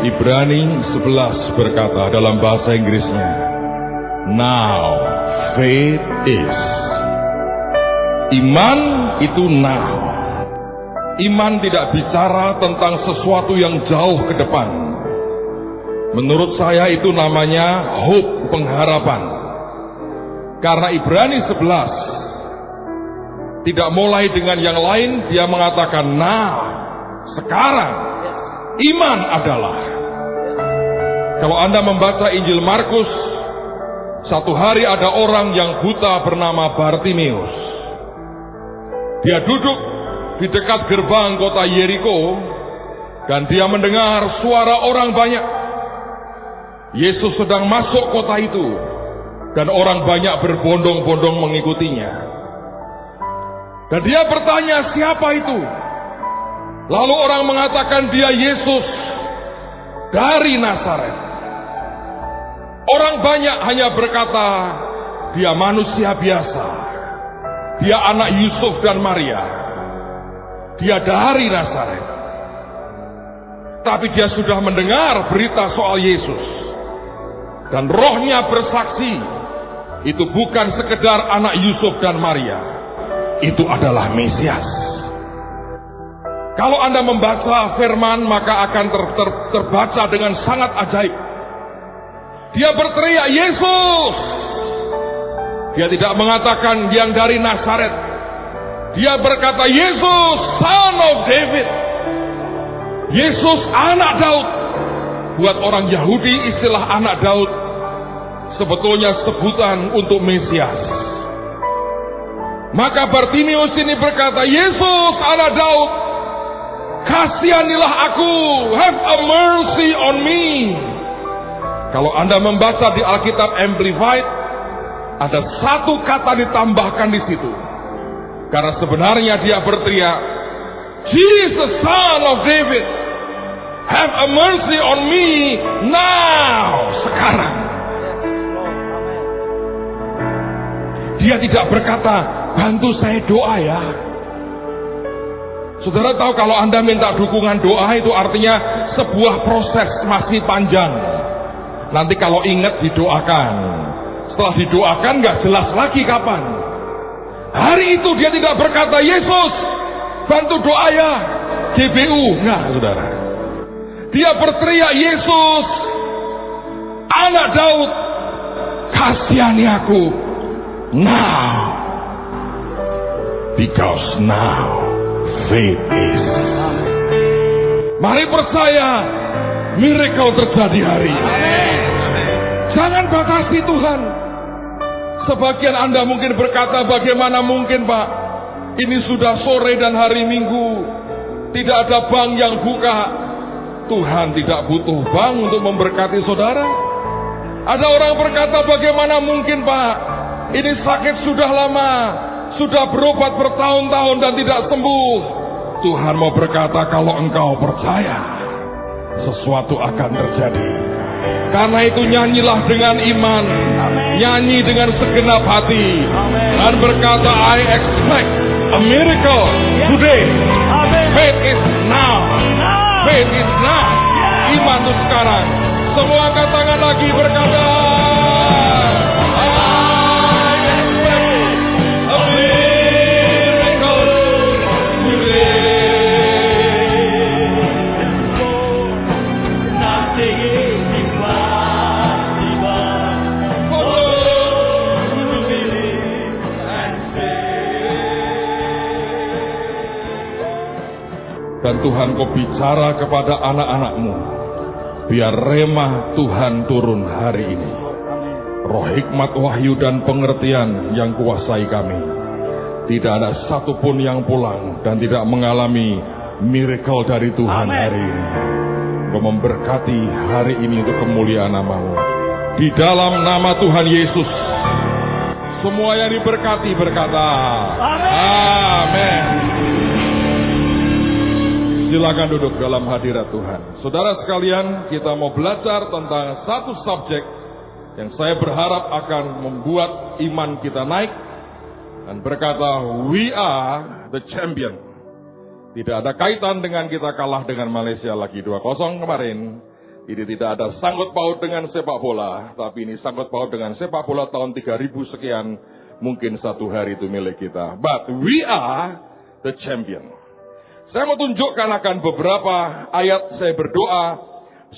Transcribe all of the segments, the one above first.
Ibrani 11 berkata dalam bahasa Inggrisnya, now faith is. Iman itu now. Iman tidak bicara tentang sesuatu yang jauh ke depan. Menurut saya itu namanya hope, pengharapan. Karena Ibrani 11 tidak mulai dengan yang lain, dia mengatakan now, sekarang. Iman adalah. Kalau Anda membaca Injil Markus, satu hari ada orang yang buta bernama Bartimeus. Dia duduk di dekat gerbang kota Yeriko dan dia mendengar suara orang banyak. Yesus sedang masuk kota itu dan orang banyak berbondong-bondong mengikutinya. Dan dia bertanya, siapa itu? Lalu orang mengatakan dia Yesus dari Nazaret. Orang banyak hanya berkata, dia manusia biasa. Dia anak Yusuf dan Maria. Dia dari Nazaret. Tapi dia sudah mendengar berita soal Yesus. Dan rohnya bersaksi, itu bukan sekedar anak Yusuf dan Maria. Itu adalah Mesias. Kalau Anda membaca firman, maka akan terbaca dengan sangat ajaib. Dia berteriak, Yesus! Dia tidak mengatakan yang dari Nazaret. Dia berkata, Yesus, Son of David. Yesus, anak Daud. Buat orang Yahudi, istilah anak Daud sebetulnya sebutan untuk Mesias. Maka Bartimeus ini berkata, Yesus, anak Daud, kasihanilah aku, have a mercy on me. Kalau Anda membaca di Alkitab Amplified, ada satu kata ditambahkan di situ. Karena sebenarnya dia berteriak, Jesus, Son of David, have a mercy on me now, sekarang. Dia tidak berkata, bantu saya doa ya. Saudara tahu kalau Anda minta dukungan doa itu artinya sebuah proses masih panjang. Nanti kalau ingat didoakan. Setelah didoakan gak jelas lagi kapan. Hari itu dia tidak berkata, Yesus, bantu doa ya, GBU. Enggak, saudara. Dia berteriak, Yesus, anak Daud, kasihani aku now. Because now faith is. Mari percaya, miracle terjadi hari ini. Jangan batasi Tuhan. Sebagian Anda mungkin berkata, bagaimana mungkin Pak? Ini sudah sore dan hari Minggu. Tidak ada bank yang buka. Tuhan tidak butuh bank untuk memberkati saudara. Ada orang berkata, bagaimana mungkin Pak? Ini sakit sudah lama. Sudah berobat bertahun-tahun dan tidak sembuh. Tuhan mau berkata, kalau engkau percaya, sesuatu akan terjadi. Karena itu nyanyilah dengan iman. Nyanyi dengan segenap hati. Dan berkata, I expect a miracle today. Faith is now. Faith is now. Iman itu sekarang. Semua angkat tangan lagi berkata, dan Tuhan kau bicara kepada anak-anakmu, biar remah Tuhan turun hari ini. Roh hikmat, wahyu dan pengertian yang kuasai kami. Tidak ada satupun yang pulang dan tidak mengalami miracle dari Tuhan hari ini. Kau memberkati hari ini untuk kemuliaan nama-Mu. Di dalam nama Tuhan Yesus, semua yang diberkati berkata, Amin. Silakan duduk dalam hadirat Tuhan. Saudara sekalian, kita mau belajar tentang satu subjek yang saya berharap akan membuat iman kita naik dan berkata, we are the champion. Tidak ada kaitan dengan kita kalah dengan Malaysia lagi 2-0 kemarin. Ini tidak ada sangkut paut dengan sepak bola, tapi ini sangkut paut dengan sepak bola tahun 3000 sekian, mungkin satu hari itu milik kita. But we are the champion. Saya mau tunjukkan akan beberapa ayat, saya berdoa,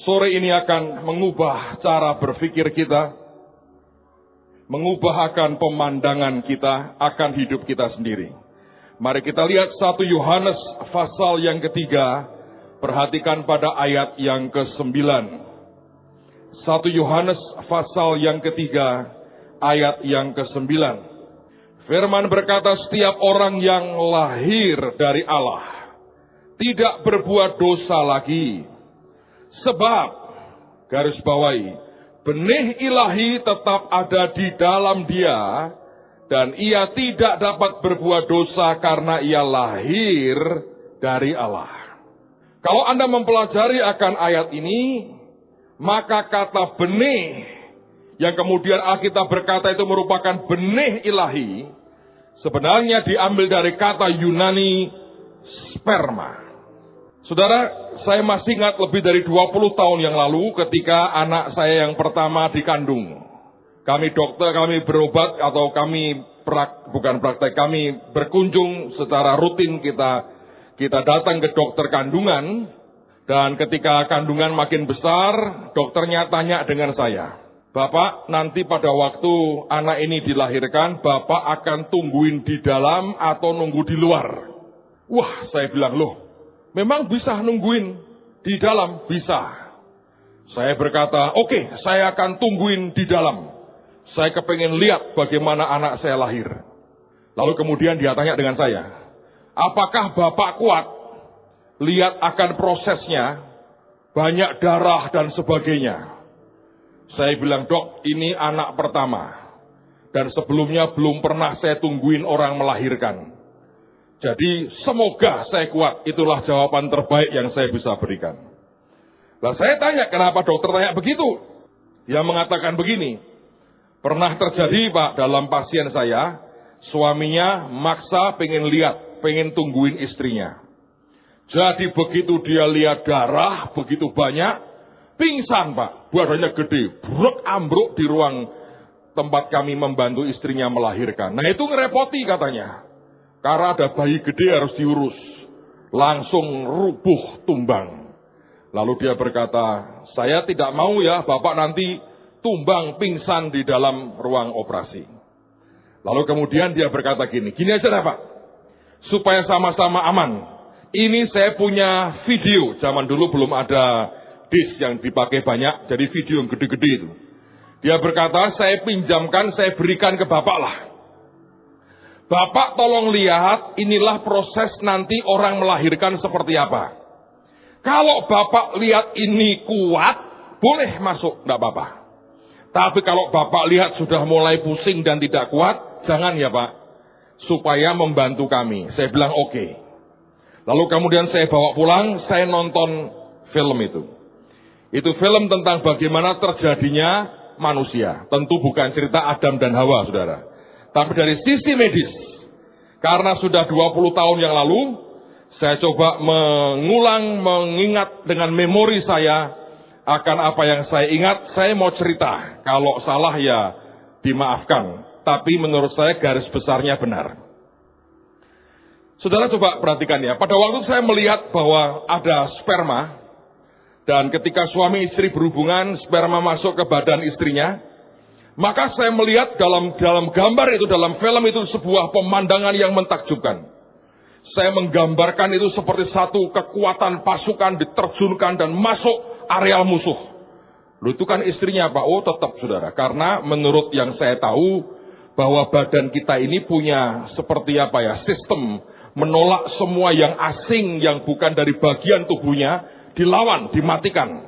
sore ini akan mengubah cara berpikir kita, mengubah akan pemandangan kita, akan hidup kita sendiri. Mari kita lihat 1 Yohanes pasal yang ketiga, perhatikan pada ayat yang ke-9. 1 Yohanes pasal yang ketiga, ayat yang ke-9. Firman berkata, setiap orang yang lahir dari Allah tidak berbuat dosa lagi. Sebab, garis bawahi, benih ilahi tetap ada di dalam dia, dan ia tidak dapat berbuat dosa karena ia lahir dari Allah. Kalau Anda mempelajari akan ayat ini, maka kata benih, yang kemudian Alkitab berkata itu merupakan benih ilahi, sebenarnya diambil dari kata Yunani sperma. Saudara, saya masih ingat lebih dari 20 tahun yang lalu ketika anak saya yang pertama dikandung. Kami dokter, kami berobat atau kami kami berkunjung secara rutin, kita datang ke dokter kandungan, dan ketika kandungan makin besar, dokternya tanya dengan saya, Bapak, nanti pada waktu anak ini dilahirkan, Bapak akan tungguin di dalam atau nunggu di luar? Wah, saya bilang, loh, memang bisa nungguin di dalam? Bisa. Saya berkata, oke, saya akan tungguin di dalam. Saya kepengen lihat bagaimana anak saya lahir. Lalu kemudian dia tanya dengan saya, apakah Bapak kuat lihat akan prosesnya, banyak darah dan sebagainya? Saya bilang, dok, ini anak pertama. Dan sebelumnya belum pernah saya tungguin orang melahirkan. Jadi semoga saya kuat, itulah jawaban terbaik yang saya bisa berikan. Nah, saya tanya, kenapa dokter tanya begitu? Dia mengatakan begini, pernah terjadi Pak dalam pasien saya, suaminya maksa pengen lihat, pengen tungguin istrinya. Jadi begitu dia lihat darah begitu banyak, pingsan Pak, badannya gede, bruk ambruk di ruang tempat kami membantu istrinya melahirkan. Nah itu ngerepoti katanya. Karena ada bayi gede harus diurus. Langsung rubuh tumbang. Lalu dia berkata, saya tidak mau ya Bapak nanti tumbang pingsan di dalam ruang operasi. Lalu kemudian dia berkata gini aja deh Pak, supaya sama-sama aman. Ini saya punya video, zaman dulu belum ada disk yang dipakai banyak, jadi video yang gede-gede itu. Dia berkata, saya pinjamkan, saya berikan ke Bapak lah. Bapak tolong lihat, inilah proses nanti orang melahirkan seperti apa. Kalau Bapak lihat ini kuat, boleh masuk, enggak apa-apa. Tapi kalau Bapak lihat sudah mulai pusing dan tidak kuat, jangan ya Pak. Supaya membantu kami. Saya bilang oke. Lalu kemudian saya bawa pulang, saya nonton film itu. Itu film tentang bagaimana terjadinya manusia. Tentu bukan cerita Adam dan Hawa, saudara. Tapi dari sisi medis, karena sudah 20 tahun yang lalu, saya coba mengingat dengan memori saya akan apa yang saya ingat. Saya mau cerita, kalau salah ya dimaafkan. Tapi menurut saya garis besarnya benar. Saudara coba perhatikan ya, pada waktu saya melihat bahwa ada sperma, dan ketika suami istri berhubungan, sperma masuk ke badan istrinya, maka saya melihat dalam gambar itu, dalam film itu sebuah pemandangan yang mentakjubkan. Saya menggambarkan itu seperti satu kekuatan pasukan diterjunkan dan masuk areal musuh. Loh itu kan istrinya Pak, oh tetap saudara, karena menurut yang saya tahu, bahwa badan kita ini punya seperti apa ya, sistem menolak semua yang asing, yang bukan dari bagian tubuhnya, dilawan, dimatikan.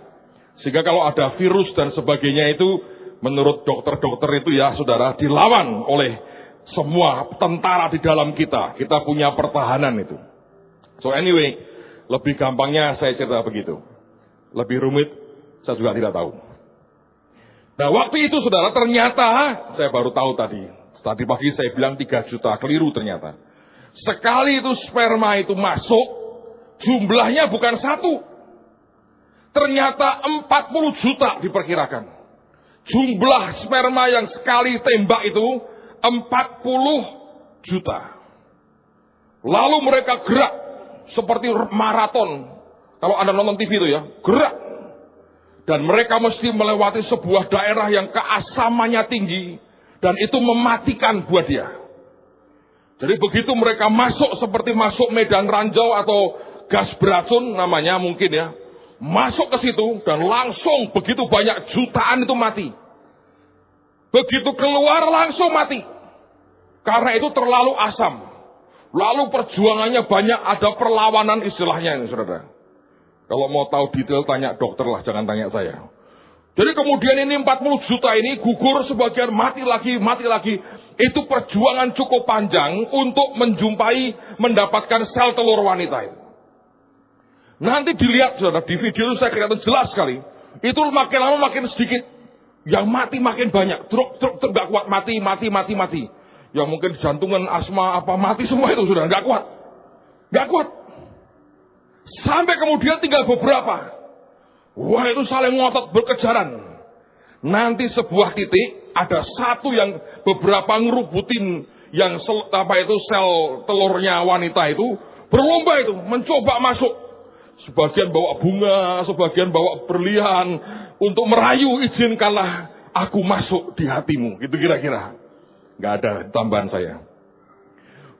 Sehingga kalau ada virus dan sebagainya itu, menurut dokter-dokter itu ya saudara, dilawan oleh semua tentara di dalam kita. Kita punya pertahanan itu. So anyway, lebih gampangnya saya cerita begitu. Lebih rumit, saya juga tidak tahu. Nah waktu itu saudara, ternyata saya baru tahu tadi. Tadi pagi saya bilang 3 juta, keliru ternyata. Sekali itu sperma itu masuk, jumlahnya bukan 1. Ternyata 40 juta diperkirakan. Jumlah sperma yang sekali tembak itu 40 juta. Lalu mereka gerak seperti maraton. Kalau Anda nonton TV itu ya, gerak. Dan mereka mesti melewati sebuah daerah yang keasamannya tinggi. Dan itu mematikan buat dia. Jadi begitu mereka masuk seperti masuk medan ranjau atau gas beracun namanya mungkin ya. Masuk ke situ dan langsung begitu banyak jutaan itu mati. Begitu keluar langsung mati. Karena itu terlalu asam. Lalu perjuangannya banyak, ada perlawanan istilahnya ini saudara. Kalau mau tahu detail tanya dokter lah, jangan tanya saya. Jadi kemudian ini 40 juta ini gugur, sebagian mati lagi, mati lagi. Itu perjuangan cukup panjang untuk mendapatkan sel telur wanita itu. Nanti dilihat saudara, di video itu saya kelihatan jelas sekali. Itu makin lama makin sedikit. Yang mati makin banyak. Truk gak kuat, mati. Yang mungkin jantungan, asma, apa mati semua itu sudah gak kuat. Gak kuat. Sampai kemudian tinggal beberapa. Wah, itu saling ngotot berkejaran. Nanti sebuah titik ada satu yang beberapa ngerubutin yang sel telurnya wanita itu berlomba itu mencoba masuk. Sebagian bawa bunga, sebagian bawa berlian untuk merayu, izinkanlah aku masuk di hatimu. Gitu kira-kira. Gak ada tambahan saya.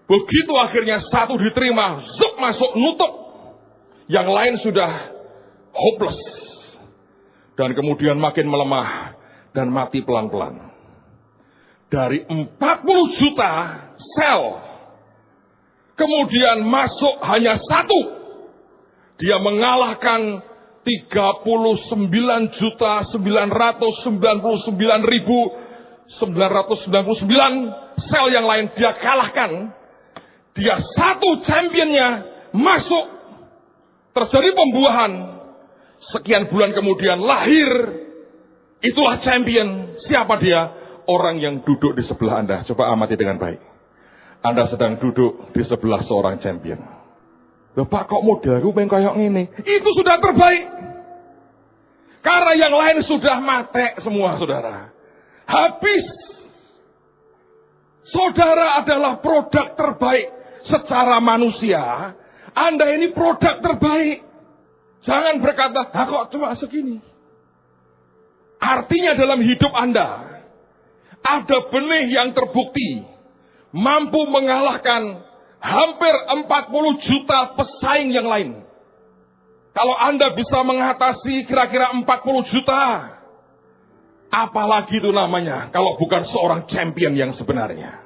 Begitu akhirnya satu diterima, zup masuk, nutup. Yang lain sudah hopeless. Dan kemudian makin melemah dan mati pelan-pelan. Dari 40 juta sel, kemudian masuk hanya satu. Dia mengalahkan 39.999.999 sel yang lain dia kalahkan. Dia satu championnya masuk. Terjadi pembuahan. Sekian bulan kemudian lahir. Itulah champion. Siapa dia? Orang yang duduk di sebelah Anda. Coba amati dengan baik. Anda sedang duduk di sebelah seorang champion. Loh Pak, kok modelku pengen kayak ini? Itu sudah terbaik. Karena yang lain sudah mati semua saudara. Habis. Saudara adalah produk terbaik secara manusia. Anda ini produk terbaik. Jangan berkata, kok cuma segini. Artinya dalam hidup Anda, ada benih yang terbukti, mampu mengalahkan hampir 40 juta pesaing yang lain. Kalau Anda bisa mengatasi kira-kira 40 juta, apalagi itu namanya, kalau bukan seorang champion yang sebenarnya.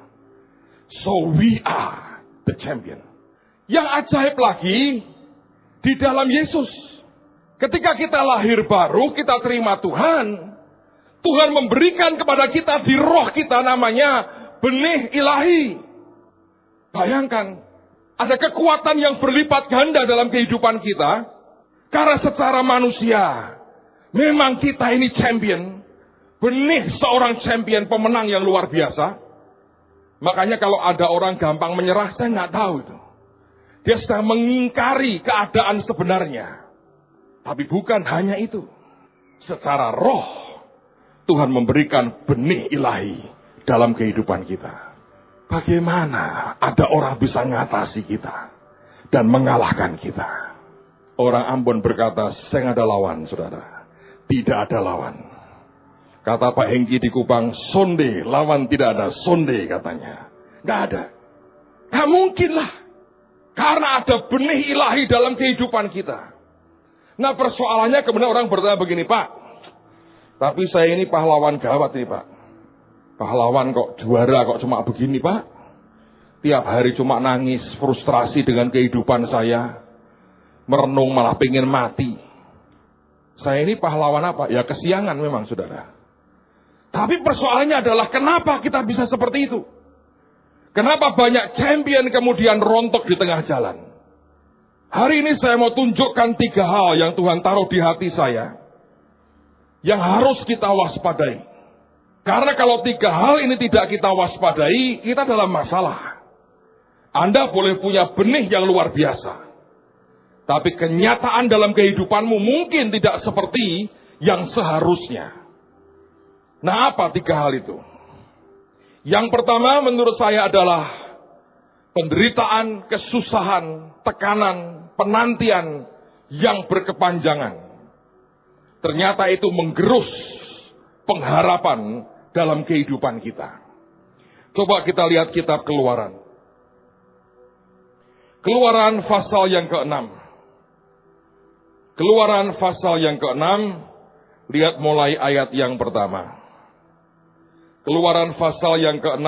So we are the champion. Yang ajaib lagi, di dalam Yesus. Ketika kita lahir baru, kita terima Tuhan. Tuhan memberikan kepada kita di roh kita namanya benih ilahi. Bayangkan, ada kekuatan yang berlipat ganda dalam kehidupan kita. Karena secara manusia, memang kita ini champion. Benih seorang champion, pemenang yang luar biasa. Makanya kalau ada orang gampang menyerah, saya nggak tahu itu. Dia sedang mengingkari keadaan sebenarnya. Tapi bukan hanya itu. Secara roh, Tuhan memberikan benih ilahi dalam kehidupan kita. Bagaimana ada orang bisa mengatasi kita dan mengalahkan kita? Orang Ambon berkata, saya nggak ada lawan, saudara. Tidak ada lawan. Kata Pak Hengki di Kupang, sonde, lawan tidak ada, sonde katanya. Nggak ada. Nggak mungkin lah. Karena ada benih ilahi dalam kehidupan kita. Nah persoalannya kemudian orang bertanya begini, Pak. Tapi saya ini pahlawan gawat nih Pak. Pahlawan kok juara kok cuma begini Pak. Tiap hari cuma nangis, frustrasi dengan kehidupan saya. Merenung malah pengen mati. Saya ini pahlawan apa? Ya kesiangan memang saudara. Tapi persoalannya adalah kenapa kita bisa seperti itu? Kenapa banyak champion kemudian rontok di tengah jalan? Hari ini saya mau tunjukkan 3 hal yang Tuhan taruh di hati saya. Yang harus kita waspadai. Karena kalau 3 hal ini tidak kita waspadai, kita dalam masalah. Anda boleh punya benih yang luar biasa. Tapi kenyataan dalam kehidupanmu mungkin tidak seperti yang seharusnya. Nah, apa 3 hal itu? Yang pertama menurut saya adalah penderitaan, kesusahan, tekanan, penantian yang berkepanjangan. Ternyata itu menggerus pengharapan dalam kehidupan kita. Coba kita lihat kitab Keluaran. Keluaran pasal yang ke-6. Keluaran pasal yang ke-6, lihat mulai ayat yang pertama. Keluaran pasal yang ke-6,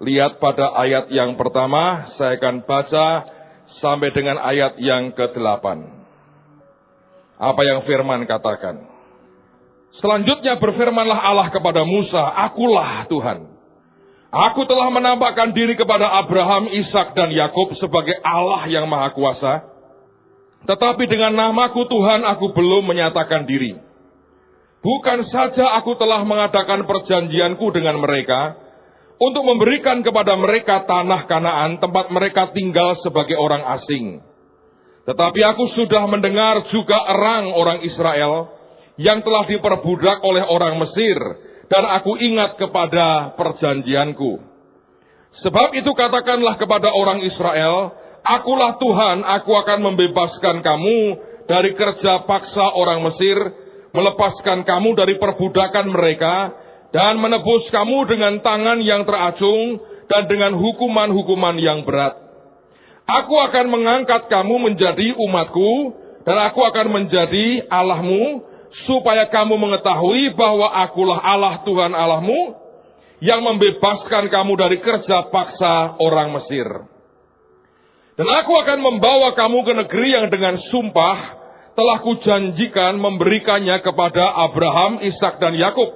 lihat pada ayat yang pertama, saya akan baca sampai dengan ayat yang ke-8. Apa yang firman katakan? Selanjutnya berfirmanlah Allah kepada Musa, "Akulah Tuhan. Aku telah menampakkan diri kepada Abraham, Ishak dan Yakub sebagai Allah yang Maha Kuasa. Tetapi dengan namaku Tuhan aku belum menyatakan diri. Bukan saja aku telah mengadakan perjanjianku dengan mereka untuk memberikan kepada mereka tanah Kanaan tempat mereka tinggal sebagai orang asing. Tetapi aku sudah mendengar juga erang orang Israel yang telah diperbudak oleh orang Mesir, dan aku ingat kepada perjanjianku. Sebab itu katakanlah kepada orang Israel, akulah Tuhan, aku akan membebaskan kamu dari kerja paksa orang Mesir, melepaskan kamu dari perbudakan mereka, dan menebus kamu dengan tangan yang teracung, dan dengan hukuman-hukuman yang berat. Aku akan mengangkat kamu menjadi umatku, dan aku akan menjadi Allahmu, supaya kamu mengetahui bahwa akulah Allah Tuhan Allahmu, yang membebaskan kamu dari kerja paksa orang Mesir. Dan aku akan membawa kamu ke negeri yang dengan sumpah telah kujanjikan memberikannya kepada Abraham, Ishak dan Yakub.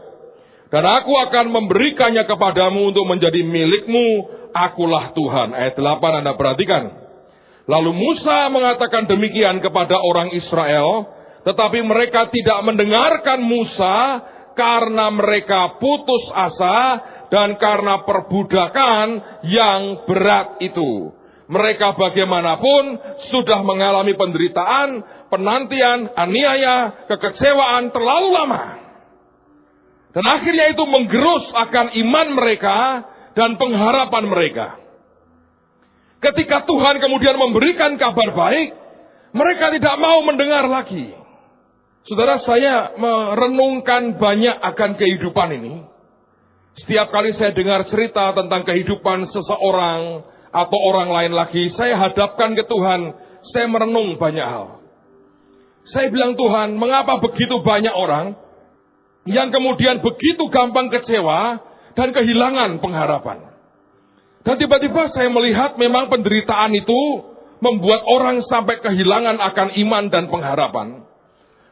Dan aku akan memberikannya kepadamu untuk menjadi milikmu, akulah Tuhan. Ayat 8 Anda perhatikan. Lalu Musa mengatakan demikian kepada orang Israel, tetapi mereka tidak mendengarkan Musa karena mereka putus asa dan karena perbudakan yang berat itu. Mereka bagaimanapun sudah mengalami penderitaan, penantian, aniaya, kekecewaan terlalu lama. Dan akhirnya itu menggerus akan iman mereka dan pengharapan mereka. Ketika Tuhan kemudian memberikan kabar baik, mereka tidak mau mendengar lagi. Saudara, saya merenungkan banyak akan kehidupan ini. Setiap kali saya dengar cerita tentang kehidupan seseorang atau orang lain lagi, saya hadapkan ke Tuhan, saya merenung banyak hal. Saya bilang, Tuhan, mengapa begitu banyak orang yang kemudian begitu gampang kecewa dan kehilangan pengharapan? Dan tiba-tiba saya melihat memang penderitaan itu membuat orang sampai kehilangan akan iman dan pengharapan.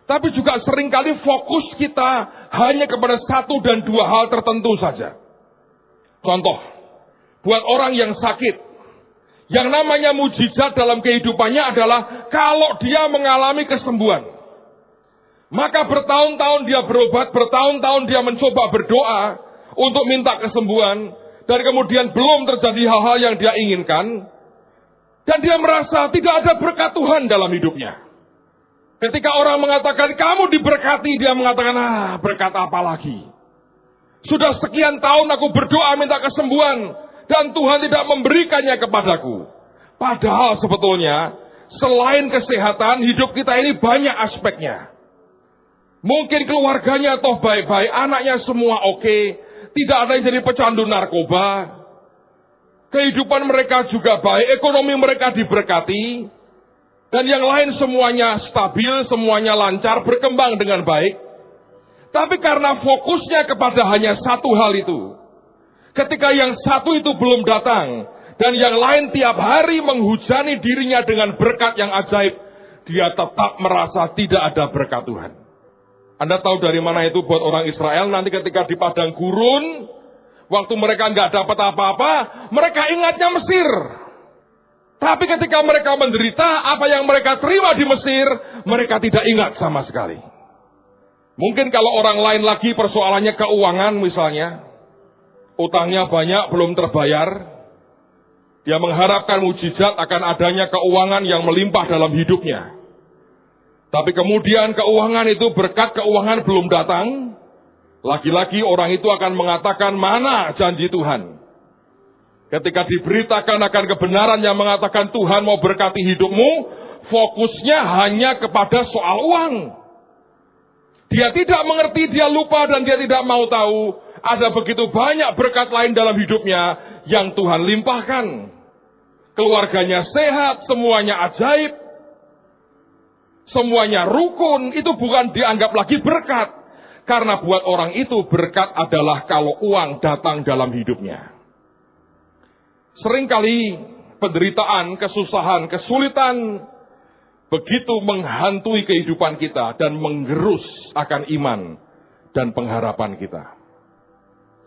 Tapi juga seringkali fokus kita hanya kepada 1 dan 2 hal tertentu saja. Contoh, buat orang yang sakit, yang namanya mujizat dalam kehidupannya adalah kalau dia mengalami kesembuhan. Maka bertahun-tahun dia berobat, bertahun-tahun dia mencoba berdoa untuk minta kesembuhan, dan kemudian belum terjadi hal-hal yang dia inginkan, dan dia merasa tidak ada berkat Tuhan dalam hidupnya. Ketika orang mengatakan kamu diberkati, dia mengatakan, berkat apa lagi? Sudah sekian tahun aku berdoa minta kesembuhan, dan Tuhan tidak memberikannya kepadaku. Padahal sebetulnya, selain kesehatan, hidup kita ini banyak aspeknya. Mungkin keluarganya toh baik-baik, anaknya semua oke, tidak ada yang jadi pecandu narkoba. Kehidupan mereka juga baik, ekonomi mereka diberkati, dan yang lain semuanya stabil, semuanya lancar, berkembang dengan baik. Tapi karena fokusnya kepada hanya 1 hal itu, ketika yang 1 itu belum datang, dan yang lain tiap hari menghujani dirinya dengan berkat yang ajaib, dia tetap merasa tidak ada berkat Tuhan. Anda tahu dari mana itu buat orang Israel? Nanti ketika di padang gurun, waktu mereka nggak dapat apa-apa, mereka ingatnya Mesir. Tapi ketika mereka menderita, apa yang mereka terima di Mesir, mereka tidak ingat sama sekali. Mungkin kalau orang lain lagi persoalannya keuangan misalnya, utangnya banyak belum terbayar, Dia mengharapkan mujizat akan adanya keuangan yang melimpah dalam hidupnya. Tapi kemudian keuangan itu, berkat keuangan belum datang. Lagi-lagi orang itu akan mengatakan, mana janji Tuhan? Ketika diberitakan akan kebenaran yang mengatakan Tuhan mau berkati hidupmu, fokusnya hanya kepada soal uang. Dia tidak mengerti, dia lupa, dan dia tidak mau tahu. Ada begitu banyak berkat lain dalam hidupnya yang Tuhan limpahkan. Keluarganya sehat, semuanya ajaib, semuanya rukun. Itu bukan dianggap lagi berkat. Karena buat orang itu berkat adalah kalau uang datang dalam hidupnya. Seringkali penderitaan, kesusahan, kesulitan begitu menghantui kehidupan kita dan menggerus akan iman dan pengharapan kita.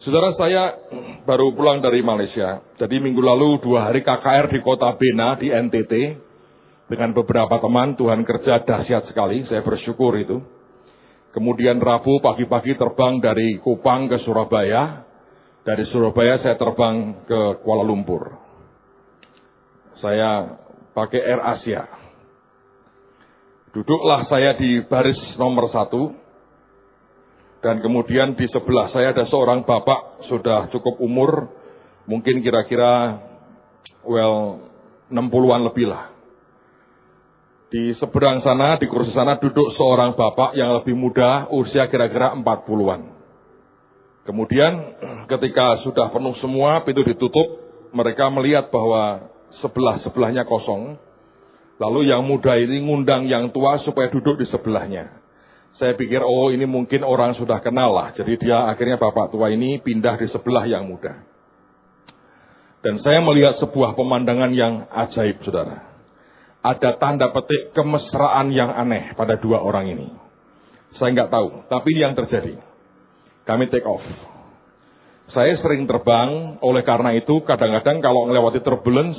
Saudara, saya baru pulang dari Malaysia. Jadi minggu lalu 2 hari KKR di kota Bena di NTT. Dengan beberapa teman, Tuhan kerja dahsyat sekali. Saya bersyukur itu. Kemudian Rabu pagi-pagi terbang dari Kupang ke Surabaya. Dari Surabaya saya terbang ke Kuala Lumpur. Saya pakai Air Asia. Duduklah saya di baris nomor 1. Dan kemudian di sebelah saya ada seorang bapak sudah cukup umur, mungkin kira-kira 60-an lebih lah. Di seberang sana, di kursi sana duduk seorang bapak yang lebih muda, usia kira-kira 40-an. Kemudian ketika sudah penuh semua, pintu ditutup, mereka melihat bahwa sebelah-sebelahnya kosong. Lalu yang muda ini ngundang yang tua supaya duduk di sebelahnya. Saya pikir, oh ini mungkin orang sudah kenal lah. Jadi dia akhirnya bapak tua ini pindah di sebelah yang muda. Dan saya melihat sebuah pemandangan yang ajaib, saudara. Ada tanda petik kemesraan yang aneh pada 2 orang ini. Saya nggak tahu, tapi ini yang terjadi. Kami take off. Saya sering terbang, oleh karena itu kadang-kadang kalau melewati turbulence,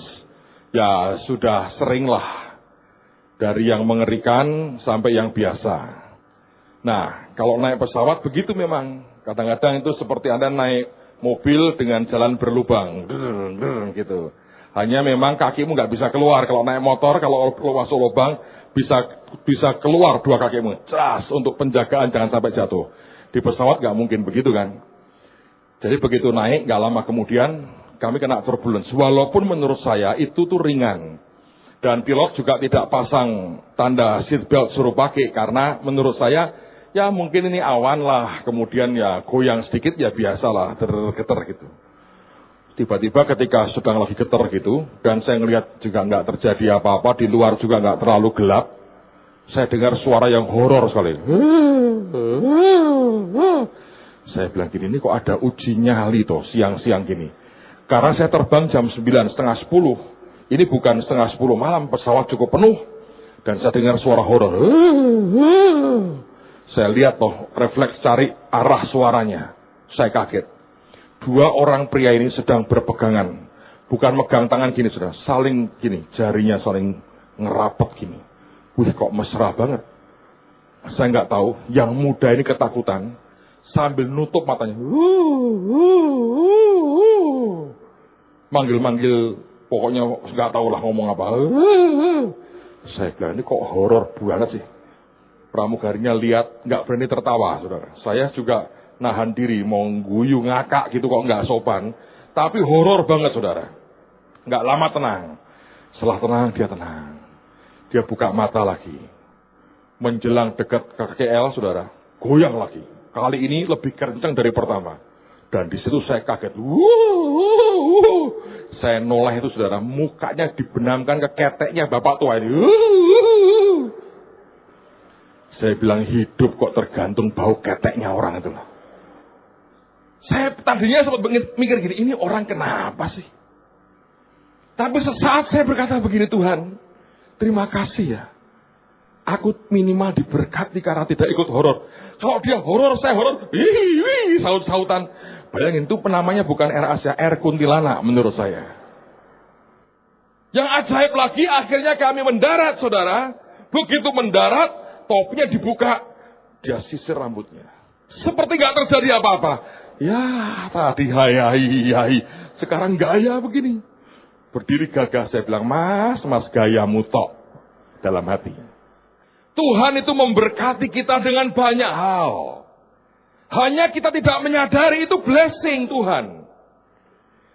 ya sudah sering lah. Dari yang mengerikan sampai yang biasa. Nah, kalau naik pesawat begitu memang. Kadang-kadang itu seperti Anda naik mobil dengan jalan berlubang. Gitu. Hanya memang kakimu nggak bisa keluar. Kalau naik motor, kalau masuk lubang, bisa keluar 2 kakimu. Ceras untuk penjagaan jangan sampai jatuh. Di pesawat nggak mungkin begitu kan. Jadi begitu naik, nggak lama kemudian kami kena turbulence. Walaupun menurut saya itu tuh ringan. Dan pilot juga tidak pasang tanda seatbelt suruh pakai. Karena menurut saya, ya mungkin ini awan lah, kemudian ya goyang sedikit ya biasalah, getar gitu. Tiba-tiba ketika sedang lagi getar gitu, dan saya ngelihat juga nggak terjadi apa-apa, di luar juga nggak terlalu gelap, saya dengar suara yang horor sekali. Saya bilang gini, ini kok ada uji nyali toh siang-siang gini. Karena saya terbang jam 9, setengah 10. Ini bukan setengah 10 malam, pesawat cukup penuh. Dan saya dengar suara horor. Saya lihat toh, refleks cari arah suaranya. Saya kaget. 2 orang pria ini sedang berpegangan. Bukan megang tangan gini, saudara. Saling gini, jarinya saling ngerapet gini. Wih, kok mesra banget. Saya nggak tahu, yang muda ini ketakutan. Sambil nutup matanya. Manggil-manggil, pokoknya nggak tahu lah ngomong apa. Saya bilang, ini kok horor banget sih. Pramugarinya lihat, nggak berani tertawa, saudara. Saya juga nahan diri, mau guyu ngakak gitu kok nggak sopan. Tapi horor banget, saudara. Nggak lama tenang. Setelah tenang, dia tenang. Dia buka mata lagi. Menjelang dekat ke KL, saudara, goyang lagi. Kali ini lebih kencang dari pertama. Dan di situ saya kaget. Saya noleh itu, saudara, mukanya dibenamkan ke keteknya bapak tua ini. Saya bilang, hidup kok tergantung bau keteknya orang itu. Saya tadinya sempat mikir gini, ini orang kenapa sih? Tapi sesaat saya berkata begini, Tuhan, terima kasih ya. Aku minimal diberkati karena tidak ikut horor. Kalau dia horor, saya horor. Saut-sautan. Bayangin, itu penamanya bukan Air Asia, Air Kuntilanak menurut saya. Yang ajaib lagi, akhirnya kami mendarat, saudara. Begitu mendarat, topnya dibuka. Dia sisir rambutnya. Seperti nggak terjadi apa-apa. Ya, tadi hai. Sekarang gaya begini. Berdiri gagah, saya bilang, mas gayamu tok. Dalam hati. Tuhan itu memberkati kita dengan banyak hal. Hanya kita tidak menyadari itu blessing Tuhan.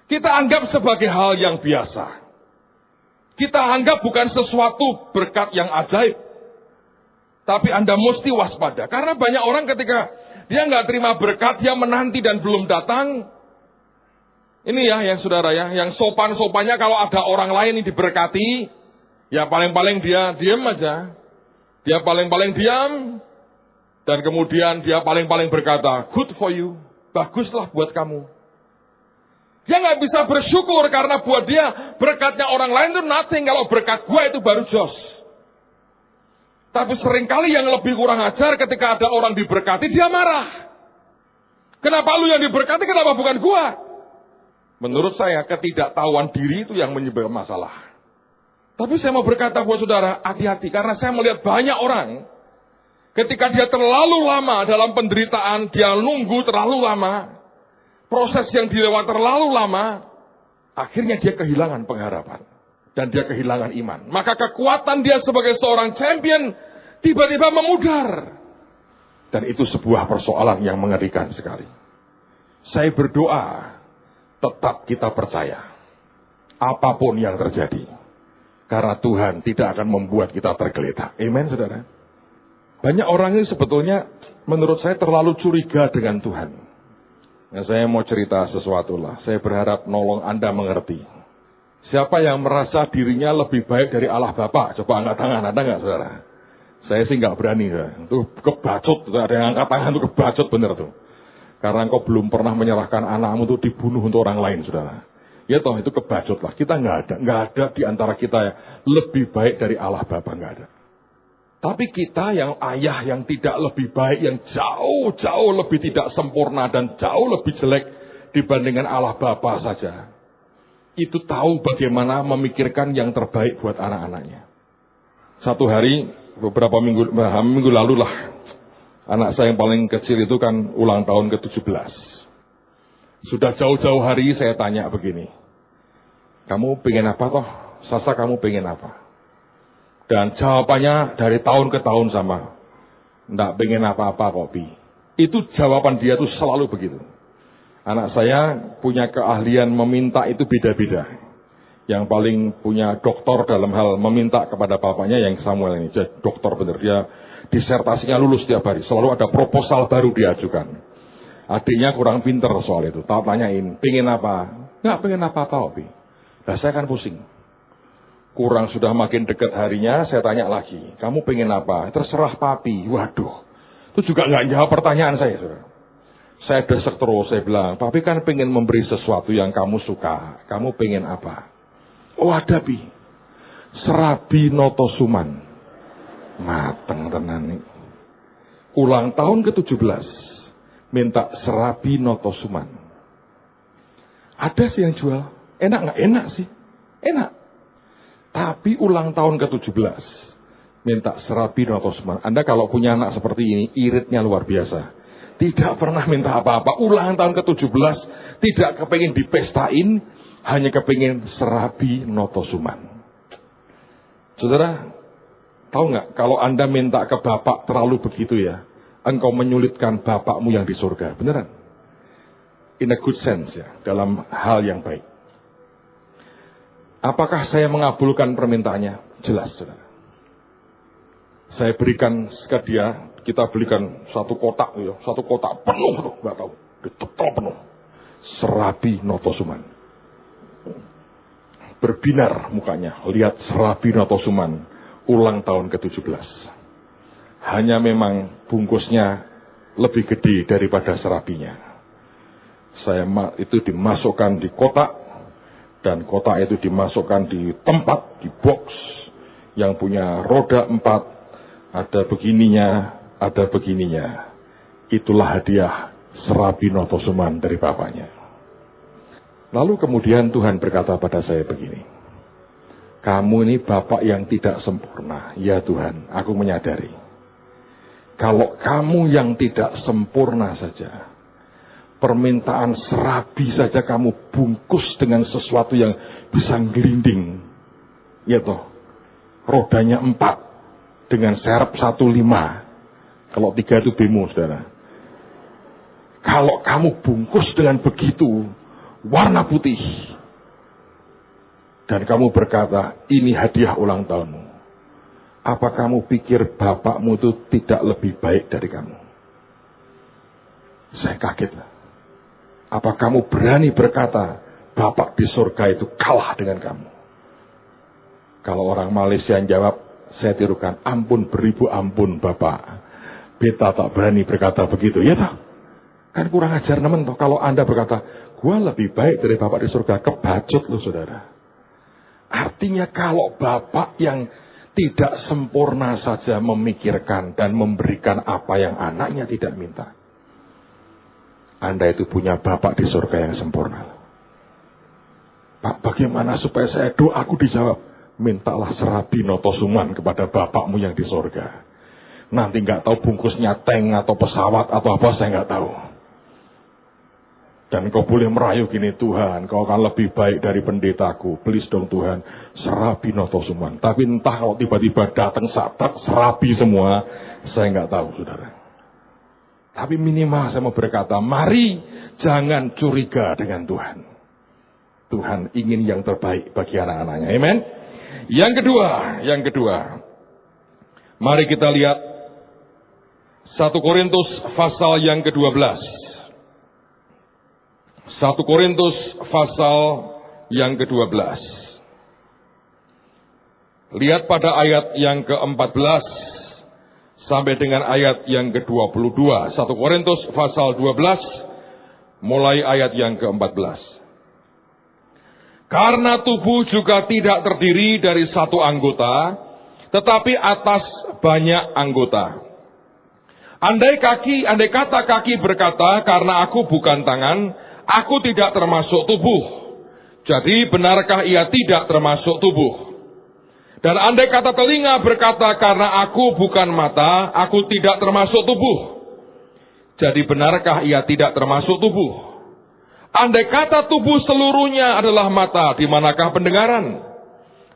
Kita anggap sebagai hal yang biasa. Kita anggap bukan sesuatu berkat yang ajaib. Tapi Anda mesti waspada. Karena banyak orang ketika dia nggak terima berkat, dia menanti dan belum datang. Ini ya yang saudara ya, yang sopan-sopannya kalau ada orang lain yang diberkati, ya paling-paling dia diam aja. Dia paling-paling diam, dan kemudian dia paling-paling berkata, good for you, baguslah buat kamu. Dia nggak bisa bersyukur karena buat dia berkatnya orang lain itu nothing, kalau berkat gua itu baru jos. Tapi seringkali yang lebih kurang ajar ketika ada orang diberkati, dia marah. Kenapa lu yang diberkati, kenapa bukan gua? Menurut saya, ketidaktahuan diri itu yang menyebabkan masalah. Tapi saya mau berkata buat saudara, hati-hati. Karena saya melihat banyak orang, ketika dia terlalu lama dalam penderitaan, dia nunggu terlalu lama, proses yang dilewat terlalu lama, akhirnya dia kehilangan pengharapan. Dan dia kehilangan iman. Maka kekuatan dia sebagai seorang champion, tiba-tiba memudar. Dan itu sebuah persoalan yang mengerikan sekali. Saya berdoa, tetap kita percaya. Apapun yang terjadi. Karena Tuhan tidak akan membuat kita tergeletak. Amen, saudara. Banyak orang ini sebetulnya menurut saya terlalu curiga dengan Tuhan. Nah, saya mau cerita sesuatu lah. Saya berharap nolong Anda mengerti. Siapa yang merasa dirinya lebih baik dari Allah Bapa? Coba angkat tangan, ada nggak saudara? Saya sih nggak berani. Saudara. Itu kebacut, ada yang angkat tangan itu kebacut bener tuh. Karena engkau belum pernah menyerahkan anakmu itu dibunuh untuk orang lain, saudara. Ya toh, itu kebacut lah. Kita nggak ada di antara kita yang lebih baik dari Allah Bapa, nggak ada. Tapi kita yang ayah yang tidak lebih baik, yang jauh lebih tidak sempurna dan jauh lebih jelek dibandingkan Allah Bapa saja. Itu tahu bagaimana memikirkan yang terbaik buat anak-anaknya. Satu hari, beberapa minggu lalu lah, anak saya yang paling kecil itu kan ulang tahun ke-17. Sudah jauh-jauh hari saya tanya begini. Kamu pengen apa toh? Sasa kamu pengen apa? Dan jawabannya dari tahun ke tahun sama. Nggak pengen apa-apa kok, Pi. Itu jawaban dia tuh selalu begitu. Anak saya punya keahlian meminta itu beda-beda. Yang paling punya doktor dalam hal meminta kepada papanya yang Samuel ini. Jadi dokter bener. Dia disertasinya lulus tiap hari. Selalu ada proposal baru diajukan. Adiknya kurang pinter soal itu. Tak tanyain, pengen apa? Nggak pengen apa-apa, Opi. Nah, saya kan pusing. Kurang sudah makin dekat harinya, saya tanya lagi. Kamu pengen apa? Terserah papi. Waduh. Itu juga nggak jawab pertanyaan saya, saudara. Saya desek terus, saya bilang, papi kan pengen memberi sesuatu yang kamu suka. Kamu pengen apa? Oh, ada, Pi. Serabi Notosuman. Mateng tenan nih. Ulang tahun ke-17. Minta serabi Notosuman. Ada sih yang jual. Enak nggak? Enak sih. Enak. Tapi ulang tahun ke-17. Minta serabi Notosuman. Anda kalau punya anak seperti ini, iritnya luar biasa. Tidak pernah minta apa-apa. Ulang tahun ke-17. Tidak kepingin dipestain. Hanya kepingin serabi Notosuman. Saudara, tahu nggak? Kalau Anda minta ke Bapak terlalu begitu ya. Engkau menyulitkan Bapakmu yang di surga. Beneran. In a good sense ya. Dalam hal yang baik. Apakah saya mengabulkan permintaannya? Jelas, saudara. Saya berikan ke dia, kita belikan satu kotak penuh tuh, nggak tahu, ditotal penuh. Serabi Notosuman. Berbinar mukanya, lihat serabi Notosuman, ulang tahun ke-17. Hanya memang bungkusnya lebih gede daripada serabinya. Saya itu dimasukkan di kotak. Dan kotak itu dimasukkan di tempat, di box yang punya roda 4, ada begininya, ada begininya. Itulah hadiah serabi Notosuman dari bapaknya. Lalu kemudian Tuhan berkata pada saya begini, kamu ini bapak yang tidak sempurna. Ya Tuhan, aku menyadari. Kalau kamu yang tidak sempurna saja, permintaan serabi saja kamu bungkus dengan sesuatu yang bisa ngelinding. Ya toh, rodanya 4 dengan serep 1,5. Kalau 3 itu bemo, saudara. Kalau kamu bungkus dengan begitu, warna putih, dan kamu berkata, ini hadiah ulang tahunmu. Apa kamu pikir bapakmu itu tidak lebih baik dari kamu? Saya kaget. Apa kamu berani berkata, bapak di surga itu kalah dengan kamu? Kalau orang Malaysia yang jawab, saya tirukan, ampun beribu ampun bapak. Beta tak berani berkata begitu, ya tak? Kan kurang ajar nemen toh. Kalau Anda berkata, gua lebih baik dari bapak di surga, kebacut loh saudara. Artinya kalau bapak yang tidak sempurna saja memikirkan dan memberikan apa yang anaknya tidak minta, Anda itu punya bapak di surga yang sempurna. Pak, bagaimana supaya saya doaku dijawab? Mintalah serabi notosuman kepada bapakmu yang di surga. Nanti nggak tahu bungkusnya tank atau pesawat atau apa, saya nggak tahu. Dan kau boleh merayu gini, Tuhan, kau akan lebih baik dari pendetaku. Please dong Tuhan, serabi notosuman. Tapi entah kalau tiba-tiba datang saat serabi semua, saya nggak tahu, saudara. Tapi minimal saya mau berkata, mari jangan curiga dengan Tuhan. Tuhan ingin yang terbaik bagi anak-anaknya. Amen. Yang kedua, mari kita lihat 1 Korintus pasal yang ke-12. 1 Korintus pasal yang ke-12. Lihat pada ayat yang ke-14 sampai dengan ayat yang ke-22. 1 Korintus pasal 12 mulai ayat yang ke-14. Karena tubuh juga tidak terdiri dari satu anggota, tetapi atas banyak anggota. Andai kata kaki berkata, karena aku bukan tangan, aku tidak termasuk tubuh. Jadi benarkah ia tidak termasuk tubuh? Dan andai kata telinga berkata, karena aku bukan mata, aku tidak termasuk tubuh. Jadi benarkah ia tidak termasuk tubuh? Andai kata tubuh seluruhnya adalah mata, di manakah pendengaran?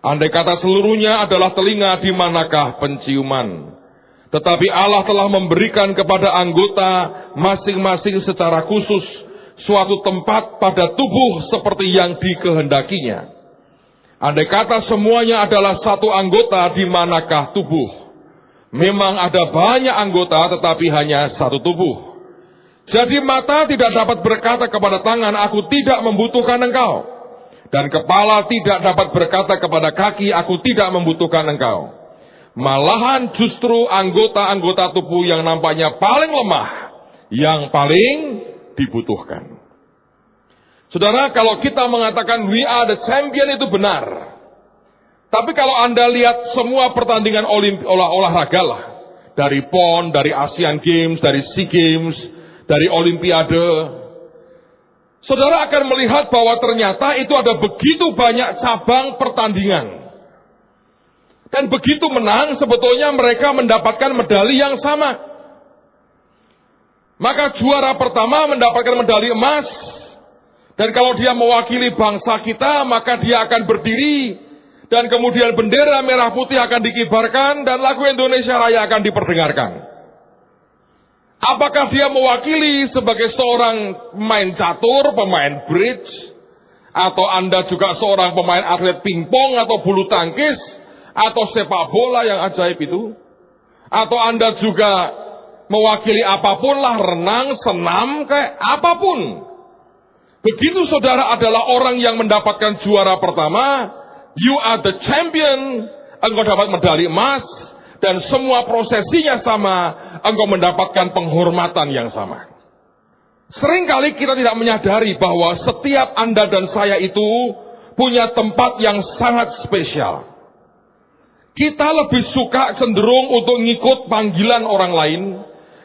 Andai kata seluruhnya adalah telinga, di manakah penciuman? Tetapi Allah telah memberikan kepada anggota masing-masing secara khusus suatu tempat pada tubuh seperti yang dikehendakinya. Andai kata semuanya adalah satu anggota, di manakah tubuh? Memang ada banyak anggota, tetapi hanya satu tubuh. Jadi mata tidak dapat berkata kepada tangan, aku tidak membutuhkan engkau. Dan kepala tidak dapat berkata kepada kaki, aku tidak membutuhkan engkau. Malahan justru anggota-anggota tubuh yang nampaknya paling lemah, yang paling dibutuhkan. Saudara, kalau kita mengatakan we are the champion itu benar. Tapi kalau Anda lihat semua pertandingan olahraga lah, dari PON, dari Asian Games, dari SEA Games, dari Olimpiade, saudara akan melihat bahwa ternyata itu ada begitu banyak cabang pertandingan. Dan begitu menang, sebetulnya mereka mendapatkan medali yang sama. Maka juara pertama mendapatkan medali emas. Dan kalau dia mewakili bangsa kita, maka dia akan berdiri. Dan kemudian bendera merah putih akan dikibarkan, dan lagu Indonesia Raya akan diperdengarkan. Apakah dia mewakili sebagai seorang pemain catur, pemain bridge, atau Anda juga seorang pemain atlet pingpong atau bulu tangkis, atau sepak bola yang ajaib itu? Atau Anda juga mewakili apapun lah, renang, senam, kayak apapun. Begitu saudara adalah orang yang mendapatkan juara pertama, you are the champion, engkau dapat medali emas, dan semua prosesinya sama, engkau mendapatkan penghormatan yang sama. Seringkali kita tidak menyadari bahwa setiap Anda dan saya itu punya tempat yang sangat spesial. Kita lebih suka cenderung untuk ngikut panggilan orang lain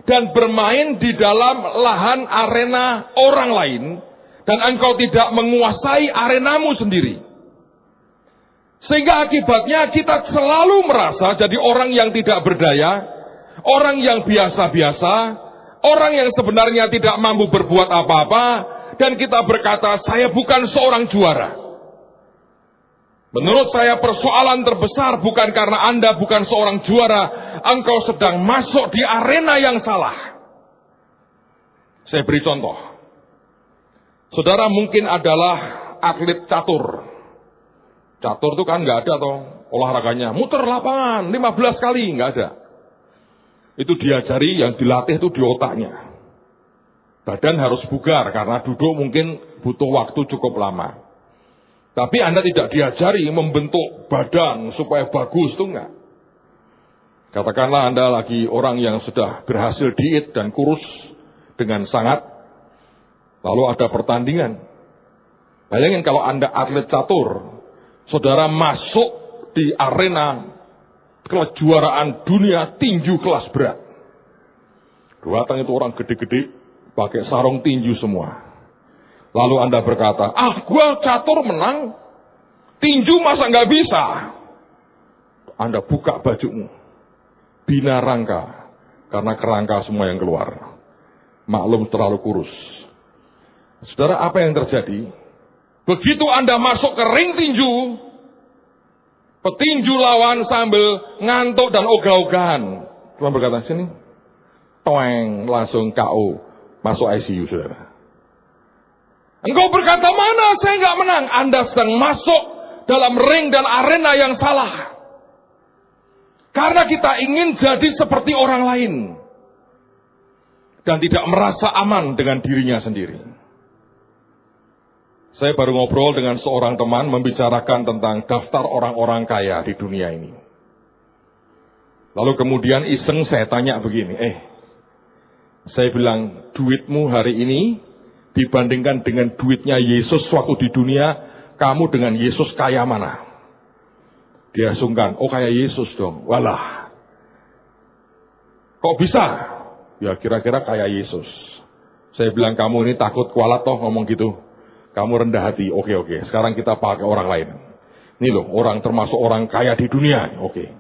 dan bermain di dalam lahan arena orang lain, dan engkau tidak menguasai arenamu sendiri. Sehingga akibatnya kita selalu merasa jadi orang yang tidak berdaya, orang yang biasa-biasa, orang yang sebenarnya tidak mampu berbuat apa-apa, dan kita berkata, saya bukan seorang juara. Menurut saya persoalan terbesar bukan karena Anda bukan seorang juara, engkau sedang masuk di arena yang salah. Saya beri contoh. Saudara mungkin adalah atlet catur. Catur itu kan nggak ada toh olahraganya. Muter lapangan 15 kali, nggak ada. Itu diajari, yang dilatih itu di otaknya. Badan harus bugar karena duduk mungkin butuh waktu cukup lama. Tapi Anda tidak diajari membentuk badan supaya bagus, itu enggak. Katakanlah Anda lagi orang yang sudah berhasil diet dan kurus dengan sangat, lalu ada pertandingan. Bayangin kalau Anda atlet catur, saudara masuk di arena kejuaraan dunia tinju kelas berat. Datang itu orang gede-gede, pakai sarung tinju semua. Lalu Anda berkata, gua catur menang, tinju masa nggak bisa. Anda buka bajumu, bina rangka, karena kerangka semua yang keluar. Maklum terlalu kurus. Saudara, apa yang terjadi? Begitu Anda masuk ke ring tinju, petinju lawan sambil ngantuk dan ogah-ogahan. Cuma berkata, sini, toeng, langsung KO, masuk ICU, saudara. Engkau berkata, mana saya nggak menang. Anda sedang masuk dalam ring dan arena yang salah. Karena kita ingin jadi seperti orang lain. Dan tidak merasa aman dengan dirinya sendiri. Saya baru ngobrol dengan seorang teman membicarakan tentang daftar orang-orang kaya di dunia ini. Lalu kemudian iseng saya tanya begini, saya bilang, duitmu hari ini dibandingkan dengan duitnya Yesus waktu di dunia, kamu dengan Yesus kaya mana? Dia sungkan, kaya Yesus dong. Walah, kok bisa? Ya kira-kira kaya Yesus. Saya bilang, kamu ini takut kualat toh ngomong gitu. Kamu rendah hati, oke. Sekarang kita pakai orang lain. Ini loh, orang termasuk orang kaya di dunia. Oke.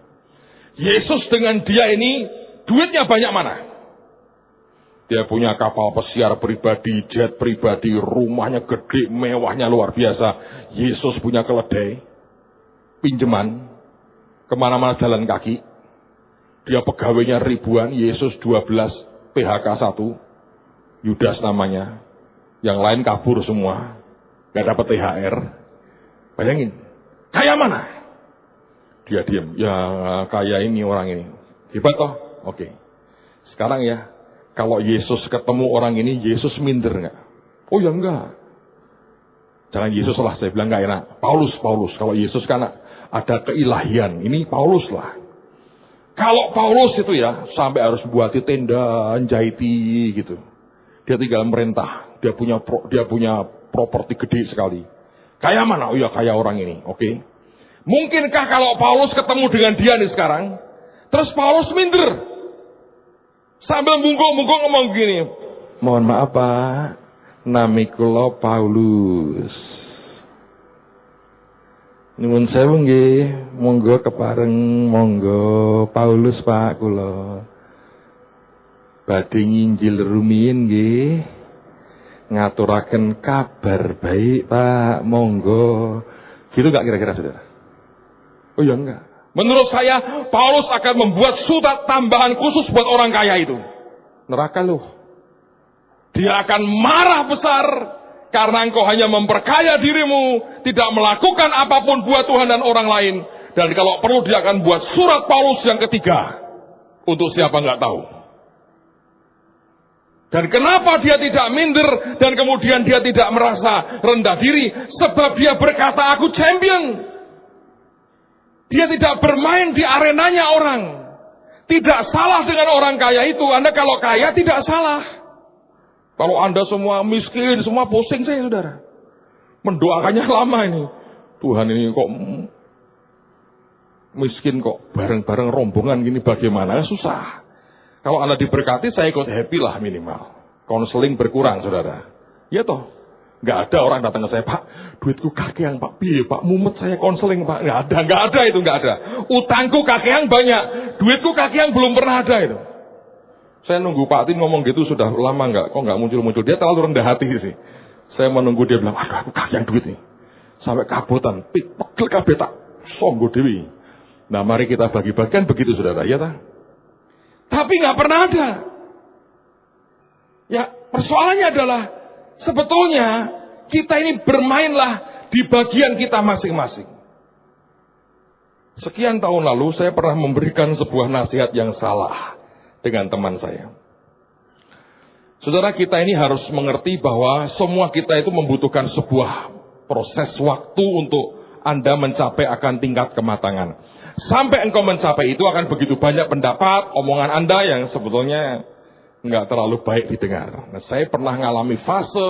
Yesus dengan dia ini, duitnya banyak mana? Dia punya kapal pesiar pribadi, jet pribadi, rumahnya gede, mewahnya luar biasa. Yesus punya keledai, pinjaman, kemana-mana jalan kaki. Dia pegawainya ribuan, Yesus 12, PHK 1, Yudas namanya. Yang lain kabur semua. Gak dapat THR. Bayangin, kaya mana? Dia diam. Ya kaya ini orang ini. Hebat toh? Oke. Sekarang ya, kalau Yesus ketemu orang ini, Yesus minder nggak? Oh ya enggak. Jangan Yesus lah, saya bilang nggak enak. Paulus. Kalau Yesus kan ada keilahian. Ini Paulus lah. Kalau Paulus itu ya, sampai harus buati tenda, jahiti gitu. Dia tinggal merintah. Dia punya properti gede sekali. Kaya mana? Oh ya kaya orang ini. Oke. Mungkinkah kalau Paulus ketemu dengan dia nih sekarang, terus Paulus minder, sambil mungguk-mungguk ngomong gini, mohon maaf Pak, nami kula Paulus. Nyuwun sewu nggih, monggo kepareng, monggo Paulus Pak kula. Badhe nginjil rumiyin nggih. Ngaturaken kabar baik Pak, monggo. Gitu gak kira-kira saudara? Oh ya enggak. Menurut saya Paulus akan membuat surat tambahan khusus buat orang kaya itu. Neraka loh. Dia akan marah besar karena engkau hanya memperkaya dirimu, tidak melakukan apapun buat Tuhan dan orang lain. Dan kalau perlu dia akan buat surat Paulus yang ketiga. Untuk siapa nggak tahu. Dan kenapa dia tidak minder dan kemudian dia tidak merasa rendah diri? Sebab dia berkata, aku champion. Dia tidak bermain di arenanya orang. Tidak salah dengan orang kaya itu. Anda kalau kaya tidak salah. Kalau Anda semua miskin, semua pusing saya saudara. Mendoakannya lama ini. Tuhan ini kok miskin kok bareng-bareng rombongan gini bagaimana? Susah. Kalau Anda diberkati, saya ikut happy lah minimal. Konseling berkurang, saudara. Ya toh. Nggak ada orang datang ke saya, Pak, duitku kakeang, Pak. Piye, Pak, mumet saya konseling, Pak. Nggak ada itu, nggak ada. Utangku kakeang banyak. Duitku kakeang belum pernah ada itu. Saya nunggu Pak Tin ngomong gitu sudah lama kok nggak muncul-muncul. Dia terlalu rendah hati sih. Saya menunggu dia bilang, aduh aku kagian duit nih. Sampai kabutan, pegel kabeh tak songgo dewi. Nah mari kita bagi-bagikan begitu saudara, ya tak? Tapi nggak pernah ada. Ya persoalannya adalah sebetulnya kita ini bermainlah di bagian kita masing-masing. Sekian tahun lalu saya pernah memberikan sebuah nasihat yang salah dengan teman saya. Saudara, kita ini harus mengerti bahwa semua kita itu membutuhkan sebuah proses waktu untuk Anda mencapai akan tingkat kematangan. Sampai engkau mencapai itu akan begitu banyak pendapat, omongan Anda yang sebetulnya nggak terlalu baik didengar. Nah, saya pernah mengalami fase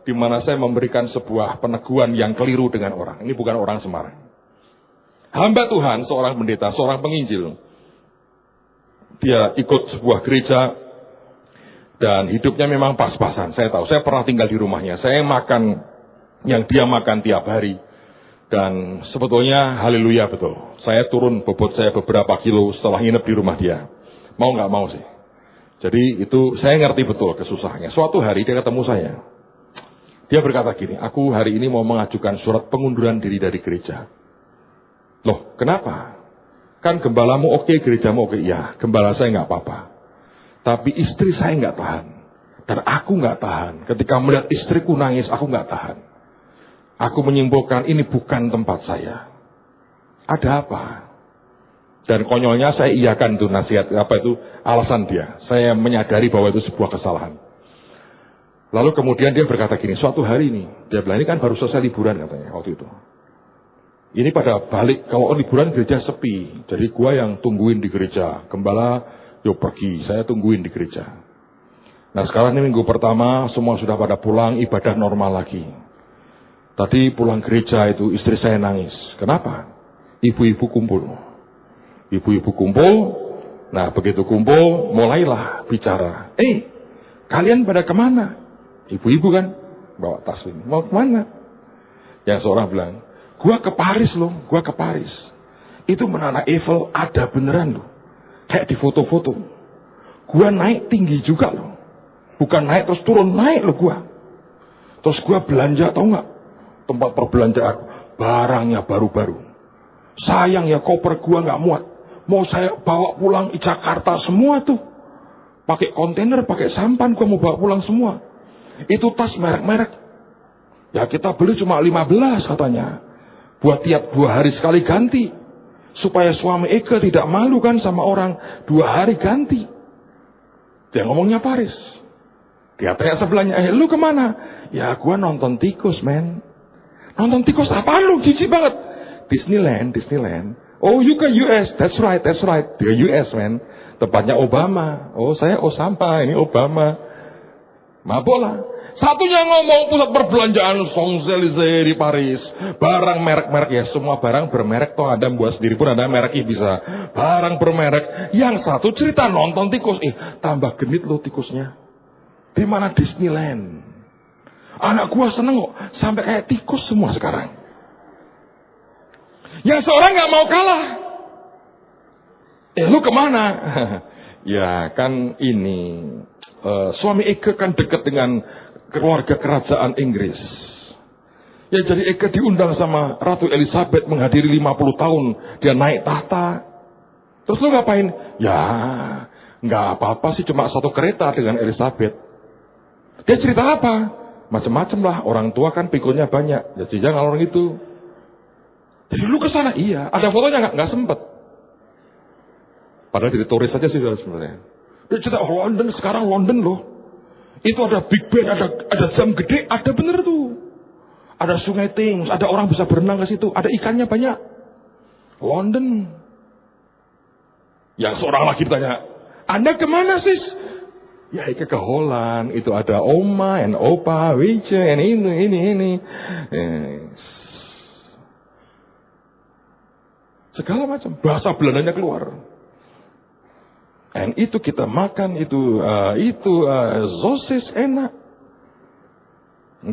di mana saya memberikan sebuah peneguhan yang keliru dengan orang. Ini bukan orang Semarang. Hamba Tuhan, seorang pendeta, seorang penginjil. Dia ikut sebuah gereja dan hidupnya memang pas-pasan. Saya tahu, saya pernah tinggal di rumahnya. Saya makan yang dia makan tiap hari. Dan sebetulnya haleluya betul. Saya turun bobot saya beberapa kilo setelah nginep di rumah dia. Mau nggak mau sih. Jadi itu saya ngerti betul kesusahannya. Suatu hari dia ketemu saya. Dia berkata gini, aku hari ini mau mengajukan surat pengunduran diri dari gereja. Loh, kenapa? Kan gembalamu oke, gerejamu oke. Ya, gembala saya nggak apa-apa. Tapi istri saya nggak tahan. Dan aku nggak tahan. Ketika melihat istriku nangis, aku nggak tahan. Aku menyimpulkan ini bukan tempat saya. Ada apa? Dan konyolnya saya iyakan itu nasihat, alasan dia. Saya menyadari bahwa itu sebuah kesalahan. Lalu kemudian dia berkata gini, suatu hari ini, dia bilang ini kan baru selesai liburan katanya waktu itu. Ini pada balik, kalau liburan gereja sepi. Jadi gua yang tungguin di gereja. Gembala, yuk pergi, saya tungguin di gereja. Nah sekarang ini minggu pertama, semua sudah pada pulang, ibadah normal lagi. Tadi pulang gereja itu istri saya nangis. Kenapa? Ibu-ibu kumpul. Ibu-ibu kumpul, nah begitu kumpul, mulailah bicara. Kalian pada kemana? Ibu-ibu kan, bawa tas ini. Mau kemana? Yang seorang bilang, gua ke Paris loh, gua ke Paris. Itu Menara Eiffel ada beneran loh. Kayak di foto-foto. Gua naik tinggi juga loh. Bukan naik terus turun, naik loh gua. Terus gua belanja, tau gak? Tempat perbelanjaan, barangnya baru-baru. Sayang ya koper gua gak muat. Mau saya bawa pulang di Jakarta semua tuh. Pakai kontainer, pakai sampan, gua mau bawa pulang semua. Itu tas merek-merek. Ya kita beli cuma 15 katanya. Buat tiap 2 hari sekali ganti. Supaya suami Eke tidak malu kan sama orang. 2 hari ganti. Dia ngomongnya Paris. Dia tanya sebelahnya, lu kemana? Ya gua nonton tikus men. Nonton tikus apaan lu? Jijik banget. Disneyland. Oh you ke US. That's right. Dia US men. Tempatnya Obama. Oh saya Osama, ini Obama. Mabola. Satunya ngomong pusat perbelanjaan Champs-Élysées di Paris. Barang merek-merek ya. Semua barang bermerek. Toh ada buat sendiri pun ada mereknya bisa. Barang bermerek. Yang satu cerita nonton tikus. Tambah genit loh tikusnya. Di mana Disneyland. Anak gua seneng kok. Sampai kayak tikus semua sekarang. Yang seorang gak mau kalah. Lu kemana? Ya kan ini. Suami Eke kan dekat dengan keluarga kerajaan Inggris. Ya jadi Eke diundang sama Ratu Elizabeth menghadiri 50 tahun. Dia naik tahta. Terus lu ngapain? Ya nggak apa-apa sih, cuma 1 kereta dengan Elizabeth. Dia cerita apa? Macam-macam lah. Orang tua kan pikulnya banyak. Jadi jangan orang itu. Jadi lu kesana? Iya. Ada fotonya nggak sempet. Padahal jadi turis saja sih sebenarnya. Dia cerita London, sekarang London loh. Itu ada Big Ben, ada jam gede, ada bener tuh. Ada sungai Thames, ada orang bisa berenang ke situ, ada ikannya banyak. London. Yang seorang lagi bertanya, Anda kemana sis? Ya ke Holland, itu ada Oma, and Opa, Wice, and ini. Segala macam, bahasa Belandanya keluar. Dan itu kita makan, itu sosis enak.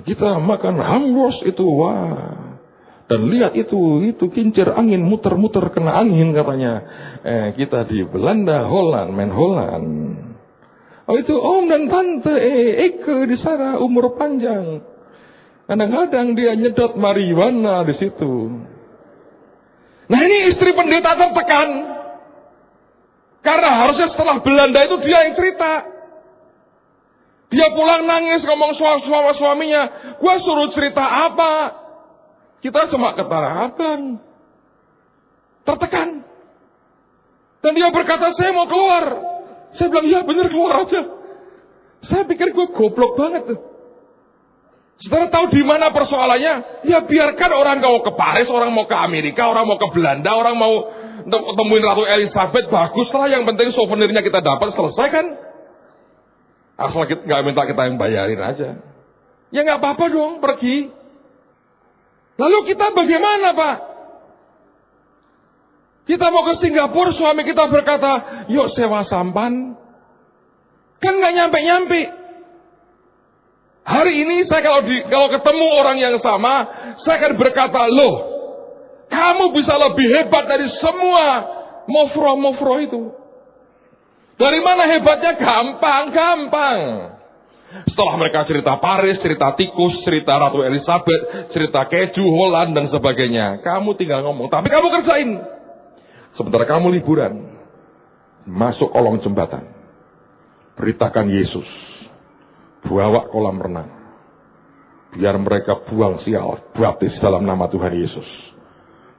Kita makan hamburger itu wah. Dan lihat itu kincir angin muter-muter kena angin katanya. Kita di Belanda, Holland, main Holland. Oh itu om dan tante Eke di sana umur panjang. Kadang-kadang dia nyedot marijuana di situ. Nah ini istri pendeta tertekan. Karena harusnya setelah Belanda itu dia yang cerita. Dia pulang nangis ngomong sama suaminya. Gua suruh cerita apa? Kita cuma ketara abang. Tertekan. Dan dia berkata saya mau keluar. Saya bilang ya bener keluar aja. Saya pikir gue goblok banget tuh. Saudara tahu di mana persoalannya? Ya biarkan orang mau ke Paris, orang mau ke Amerika, orang mau ke Belanda, orang mau temuin Ratu Elizabeth, baguslah. Yang penting souvenirnya kita dapat, selesai kan? Asal kita nggak minta kita yang bayarin aja. Ya nggak apa-apa dong, pergi. Lalu kita bagaimana, Pak? Kita mau ke Singapura, suami kita berkata, yuk sewa sampan. Kan nggak nyampe-nyampe. Hari ini saya kalau ketemu orang yang sama, saya akan berkata, loh, kamu bisa lebih hebat dari semua mofro-mofro itu. Dari mana hebatnya? Gampang. Setelah mereka cerita Paris, cerita tikus, cerita Ratu Elizabeth, cerita keju Holland dan sebagainya, kamu tinggal ngomong, tapi kamu kerjain. Sementara kamu liburan, masuk kolong jembatan, beritakan Yesus. Bawa kolam renang. Biar mereka buang sial, baptis dalam nama Tuhan Yesus.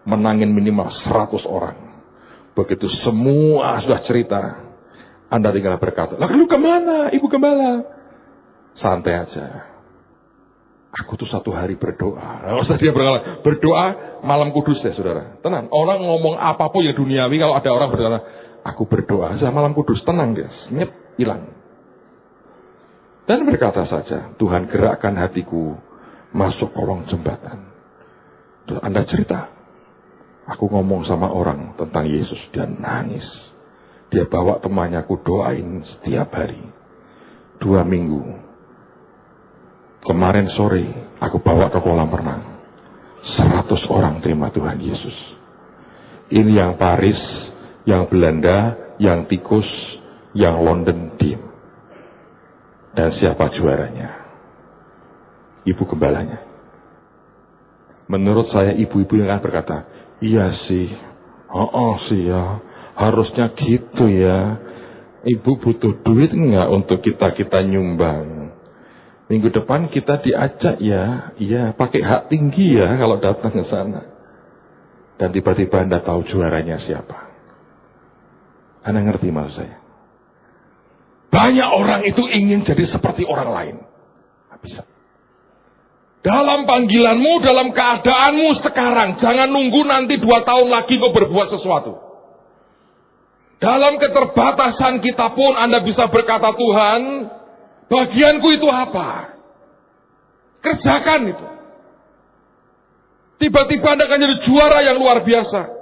Menangin minimal 100 orang. Begitu semua sudah cerita, Anda tinggal berkata, lalu kemana Ibu Gembala? Santai aja. Aku tuh satu hari berdoa. Kalau dia berdoa malam kudus ya saudara. Tenang, orang ngomong apapun yang duniawi, kalau ada orang berdoa, aku berdoa, saya malam kudus, tenang dia, nyet, hilang. Dan berkata saja, Tuhan gerakkan hatiku masuk kolong jembatan. Terus Anda cerita, aku ngomong sama orang tentang Yesus, dia nangis. Dia bawa temannya, aku doain setiap hari. 2 minggu. Kemarin sore, aku bawa ke kolam renang. 100 orang terima Tuhan Yesus. Ini yang Paris, yang Belanda, yang tikus, yang London diem. Dan siapa juaranya? Ibu gembalanya. Menurut saya ibu-ibu yang akan berkata, iya sih, sih ya, harusnya gitu ya. Ibu butuh duit enggak untuk kita nyumbang? Minggu depan kita diajak ya, iya pakai hak tinggi ya kalau datang ke sana. Dan tiba-tiba Anda tahu juaranya siapa. Anda ngerti maksud saya? Banyak orang itu ingin jadi seperti orang lain. Nggak bisa. Dalam panggilanmu, dalam keadaanmu sekarang, jangan nunggu nanti 2 tahun lagi kau berbuat sesuatu. Dalam keterbatasan kita pun Anda bisa berkata, Tuhan, bagianku itu apa? Kerjakan itu. Tiba-tiba Anda akan jadi juara yang luar biasa.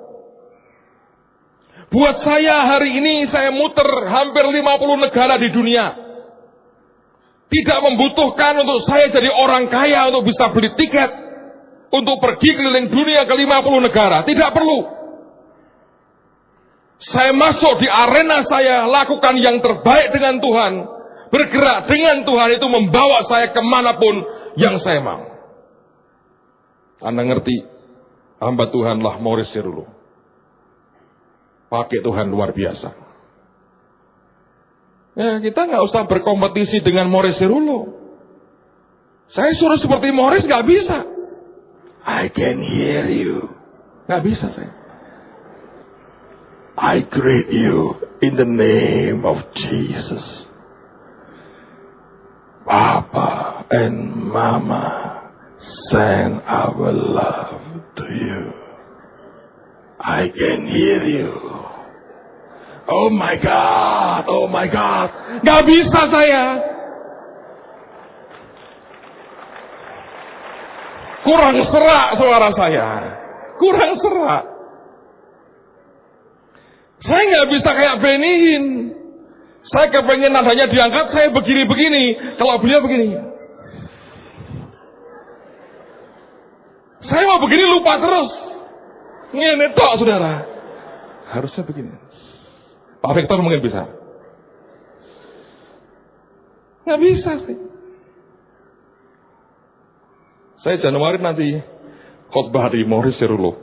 Buat saya hari ini saya muter hampir 50 negara di dunia. Tidak membutuhkan untuk saya jadi orang kaya untuk bisa beli tiket untuk pergi keliling dunia ke 50 negara. Tidak perlu. Saya masuk di arena saya, lakukan yang terbaik dengan Tuhan. Bergerak dengan Tuhan itu membawa saya kemanapun yang saya mau. Anda ngerti, hamba Tuhanlah Maurice Cerullo. Pakai Tuhan luar biasa. Ya, kita nggak usah berkompetisi dengan Maurice Cerullo. Saya suruh seperti Maurice nggak bisa. I can hear you. Nggak bisa saya. I greet you in the name of Jesus. Papa and Mama send our love to you. I can hear you. Oh my God, oh my God. Gak bisa saya. Kurang serak suara saya. Kurang serak. Saya gak bisa kayak Benny Hinn. Saya kepengen nadanya diangkat, saya begini-begini. Kalau beliau begini. Saya mau begini lupa terus. Ini tok saudara. Harusnya begini. Pak Victor mungkin bisa. Nggak bisa sih. Saya Januari nanti khotbah di Maurice Cerullo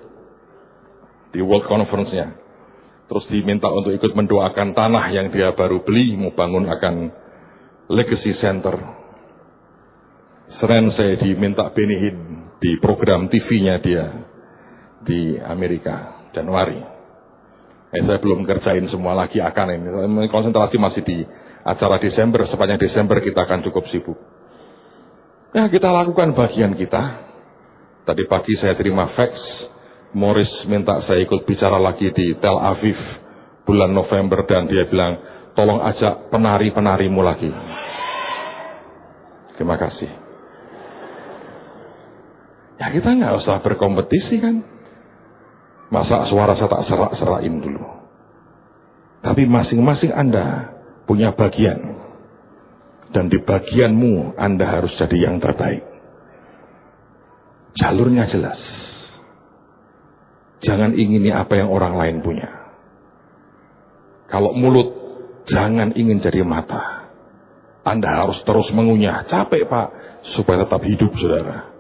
di World Conference-nya. Terus diminta untuk ikut mendoakan tanah yang dia baru beli, mau bangun akan Legacy Center. Seren saya diminta benihin di program TV-nya dia di Amerika, Januari. Saya belum kerjain semua lagi akan ini. Konsentrasi masih di acara Desember, sepanjang Desember kita akan cukup sibuk. Ya, kita lakukan bagian kita. Tadi pagi saya terima fax, Morris minta saya ikut bicara lagi di Tel Aviv bulan November, dan dia bilang, tolong ajak penari-penarimu lagi. Terima kasih. Ya, kita nggak usah berkompetisi kan. Masa suara saya tak serak-serain dulu. Tapi masing-masing Anda punya bagian. Dan di bagianmu Anda harus jadi yang terbaik. Jalurnya jelas. Jangan ingini apa yang orang lain punya. Kalau mulut, jangan ingin jadi mata. Anda harus terus mengunyah. Capek Pak, supaya tetap hidup saudara.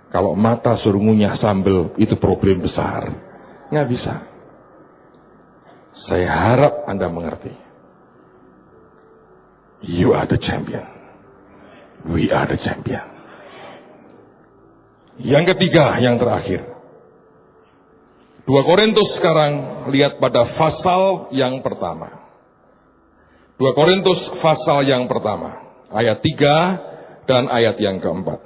Kalau mata suruh ngunyah sambal, itu problem besar. Nggak bisa. Saya harap Anda mengerti. You are the champion. We are the champion. Yang ketiga, yang terakhir. 2 Korintus sekarang lihat pada pasal yang pertama. 2 Korintus pasal yang pertama. Ayat 3 dan ayat yang keempat.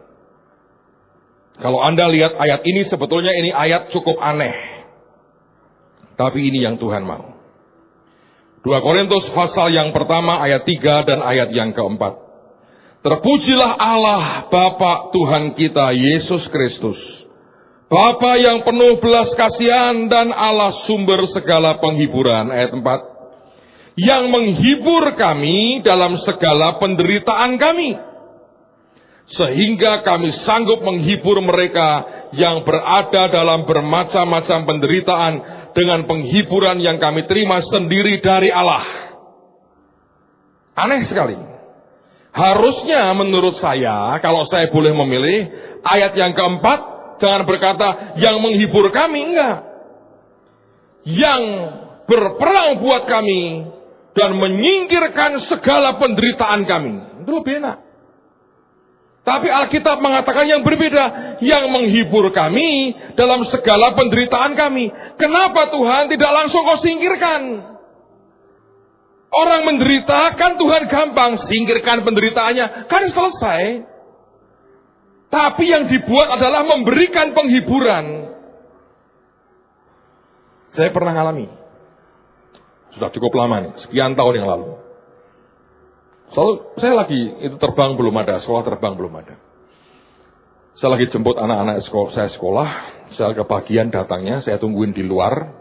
Kalau Anda lihat ayat ini, sebetulnya ini ayat cukup aneh. Tapi ini yang Tuhan mau. 2 Korintus pasal yang pertama ayat 3 dan ayat yang keempat. Terpujilah Allah Bapa Tuhan kita Yesus Kristus, Bapa yang penuh belas kasihan dan Allah sumber segala penghiburan. Ayat 4. Yang menghibur kami dalam segala penderitaan kami, sehingga kami sanggup menghibur mereka yang berada dalam bermacam-macam penderitaan dengan penghiburan yang kami terima sendiri dari Allah. Aneh sekali. Harusnya menurut saya, kalau saya boleh memilih, ayat yang keempat, jangan berkata, yang menghibur kami, enggak. Yang berperang buat kami, dan menyingkirkan segala penderitaan kami. Itu lebih enak. Tapi Alkitab mengatakan yang berbeda, yang menghibur kami dalam segala penderitaan kami. Kenapa Tuhan tidak langsung kau singkirkan? Orang menderita kan Tuhan gampang, singkirkan penderitaannya, kan selesai. Tapi yang dibuat adalah memberikan penghiburan. Saya pernah ngalami. Sudah cukup lama nih, sekian tahun yang lalu. Saya lagi itu terbang belum ada, sekolah terbang belum ada. Saya lagi jemput anak-anak saya sekolah, saya kebagian datangnya, saya tungguin di luar.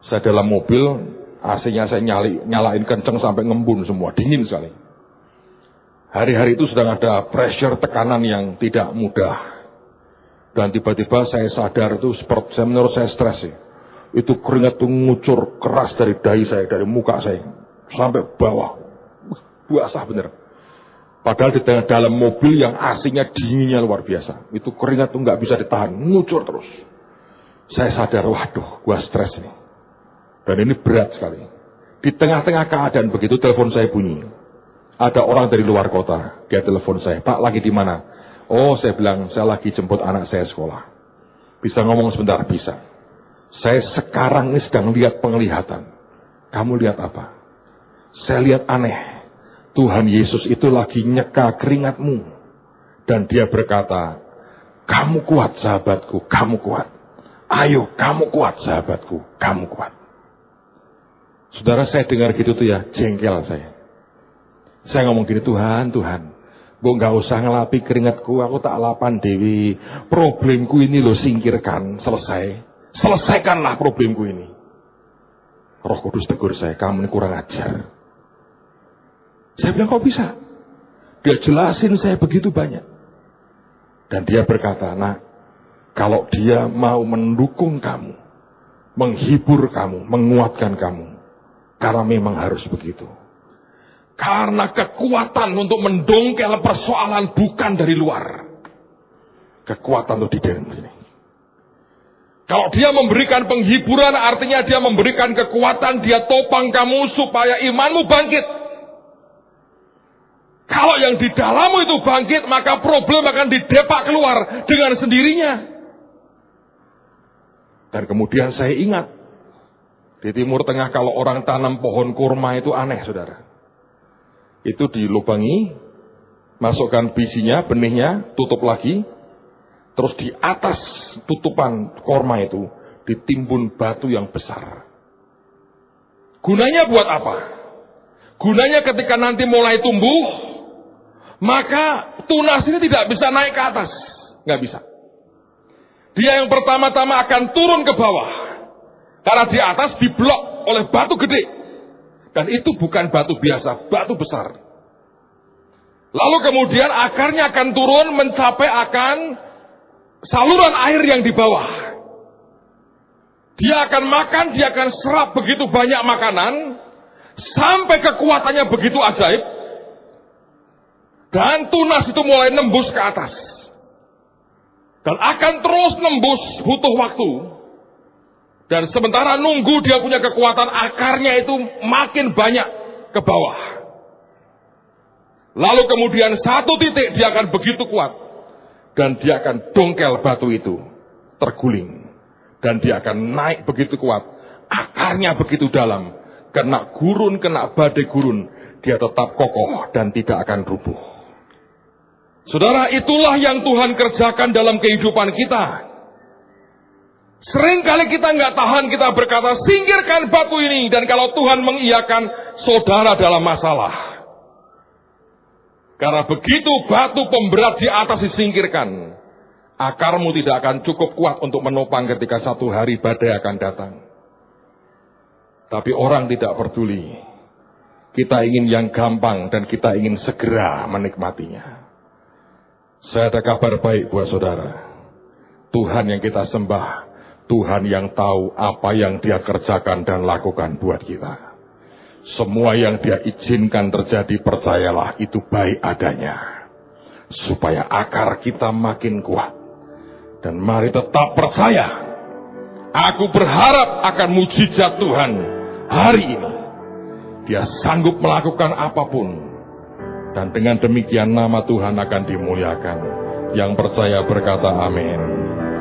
Saya dalam mobil, AC-nya saya nyalain kenceng sampai ngembun semua, dingin sekali. Hari-hari itu sedang ada pressure, tekanan yang tidak mudah. Dan tiba-tiba saya sadar itu menurut saya stres sih. Itu keringat itu ngucur keras dari dahi saya, dari muka saya, sampai bawah. Basah bener. Padahal di tengah dalam mobil yang AC-nya dinginnya luar biasa. Itu keringat tuh nggak bisa ditahan, ngucur terus. Saya sadar, waduh, gua stres nih. Dan ini berat sekali. Di tengah-tengah keadaan begitu, telepon saya bunyi. Ada orang dari luar kota, dia telepon saya, Pak lagi di mana? Oh, saya bilang, saya lagi jemput anak saya sekolah. Bisa ngomong sebentar? Bisa. Saya sekarang ini sedang lihat penglihatan. Kamu lihat apa? Saya lihat aneh. Tuhan Yesus itu lagi nyeka keringatmu. Dan dia berkata, kamu kuat sahabatku, kamu kuat. Ayo, kamu kuat sahabatku, kamu kuat. Saudara, saya dengar gitu tuh ya, jengkel saya. Saya ngomong gini, Tuhan, Bu nggak usah ngelapi keringatku, aku tak lapan dewi. Problemku ini lo singkirkan, selesai. Selesaikanlah problemku ini. Roh Kudus tegur saya, kamu ini kurang ajar. Saya bilang, kok bisa? Dia jelasin saya begitu banyak. Dan dia berkata, nah, kalau dia mau mendukung kamu, menghibur kamu, menguatkan kamu, karena memang harus begitu. Karena kekuatan untuk mendongkel persoalan bukan dari luar. Kekuatan itu di dalam sini. Kalau dia memberikan penghiburan, artinya dia memberikan kekuatan, dia topang kamu supaya imanmu bangkit. Kalau yang di dalammu itu bangkit, maka problem akan didepak keluar dengan sendirinya. Dan kemudian saya ingat, di Timur Tengah kalau orang tanam pohon kurma itu aneh, saudara. Itu dilubangi, masukkan bijinya, benihnya, tutup lagi. Terus di atas tutupan kurma itu ditimbun batu yang besar. Gunanya buat apa? Gunanya ketika nanti mulai tumbuh, maka tunas ini tidak bisa naik ke atas. Nggak bisa. Dia yang pertama-tama akan turun ke bawah. Karena di atas diblok oleh batu gede. Dan itu bukan batu biasa, batu besar. Lalu kemudian akarnya akan turun mencapai akan saluran air yang di bawah. Dia akan makan, dia akan serap begitu banyak makanan, sampai kekuatannya begitu ajaib, dan tunas itu mulai nembus ke atas. Dan akan terus nembus, butuh waktu. Dan sementara nunggu dia punya kekuatan, akarnya itu makin banyak ke bawah. Lalu kemudian satu titik dia akan begitu kuat. Dan dia akan dongkel batu itu, terguling. Dan dia akan naik begitu kuat. Akarnya begitu dalam. Kena gurun, kena badai gurun. Dia tetap kokoh dan tidak akan rubuh. Saudara, itulah yang Tuhan kerjakan dalam kehidupan kita. Seringkali kita nggak tahan, kita berkata, singkirkan batu ini. Dan kalau Tuhan mengiyakan, saudara dalam masalah. Karena begitu batu pemberat di atas disingkirkan, akarmu tidak akan cukup kuat untuk menopang ketika satu hari badai akan datang. Tapi orang tidak peduli. Kita ingin yang gampang dan kita ingin segera menikmatinya. Saya ada kabar baik buat saudara. Tuhan yang kita sembah, Tuhan yang tahu apa yang Dia kerjakan dan lakukan buat kita. Semua yang Dia izinkan terjadi, percayalah itu baik adanya. Supaya akar kita makin kuat. Dan mari tetap percaya. Aku berharap akan mujizat Tuhan hari ini. Dia sanggup melakukan apapun. Dan dengan demikian nama Tuhan akan dimuliakan. Yang percaya berkata amin.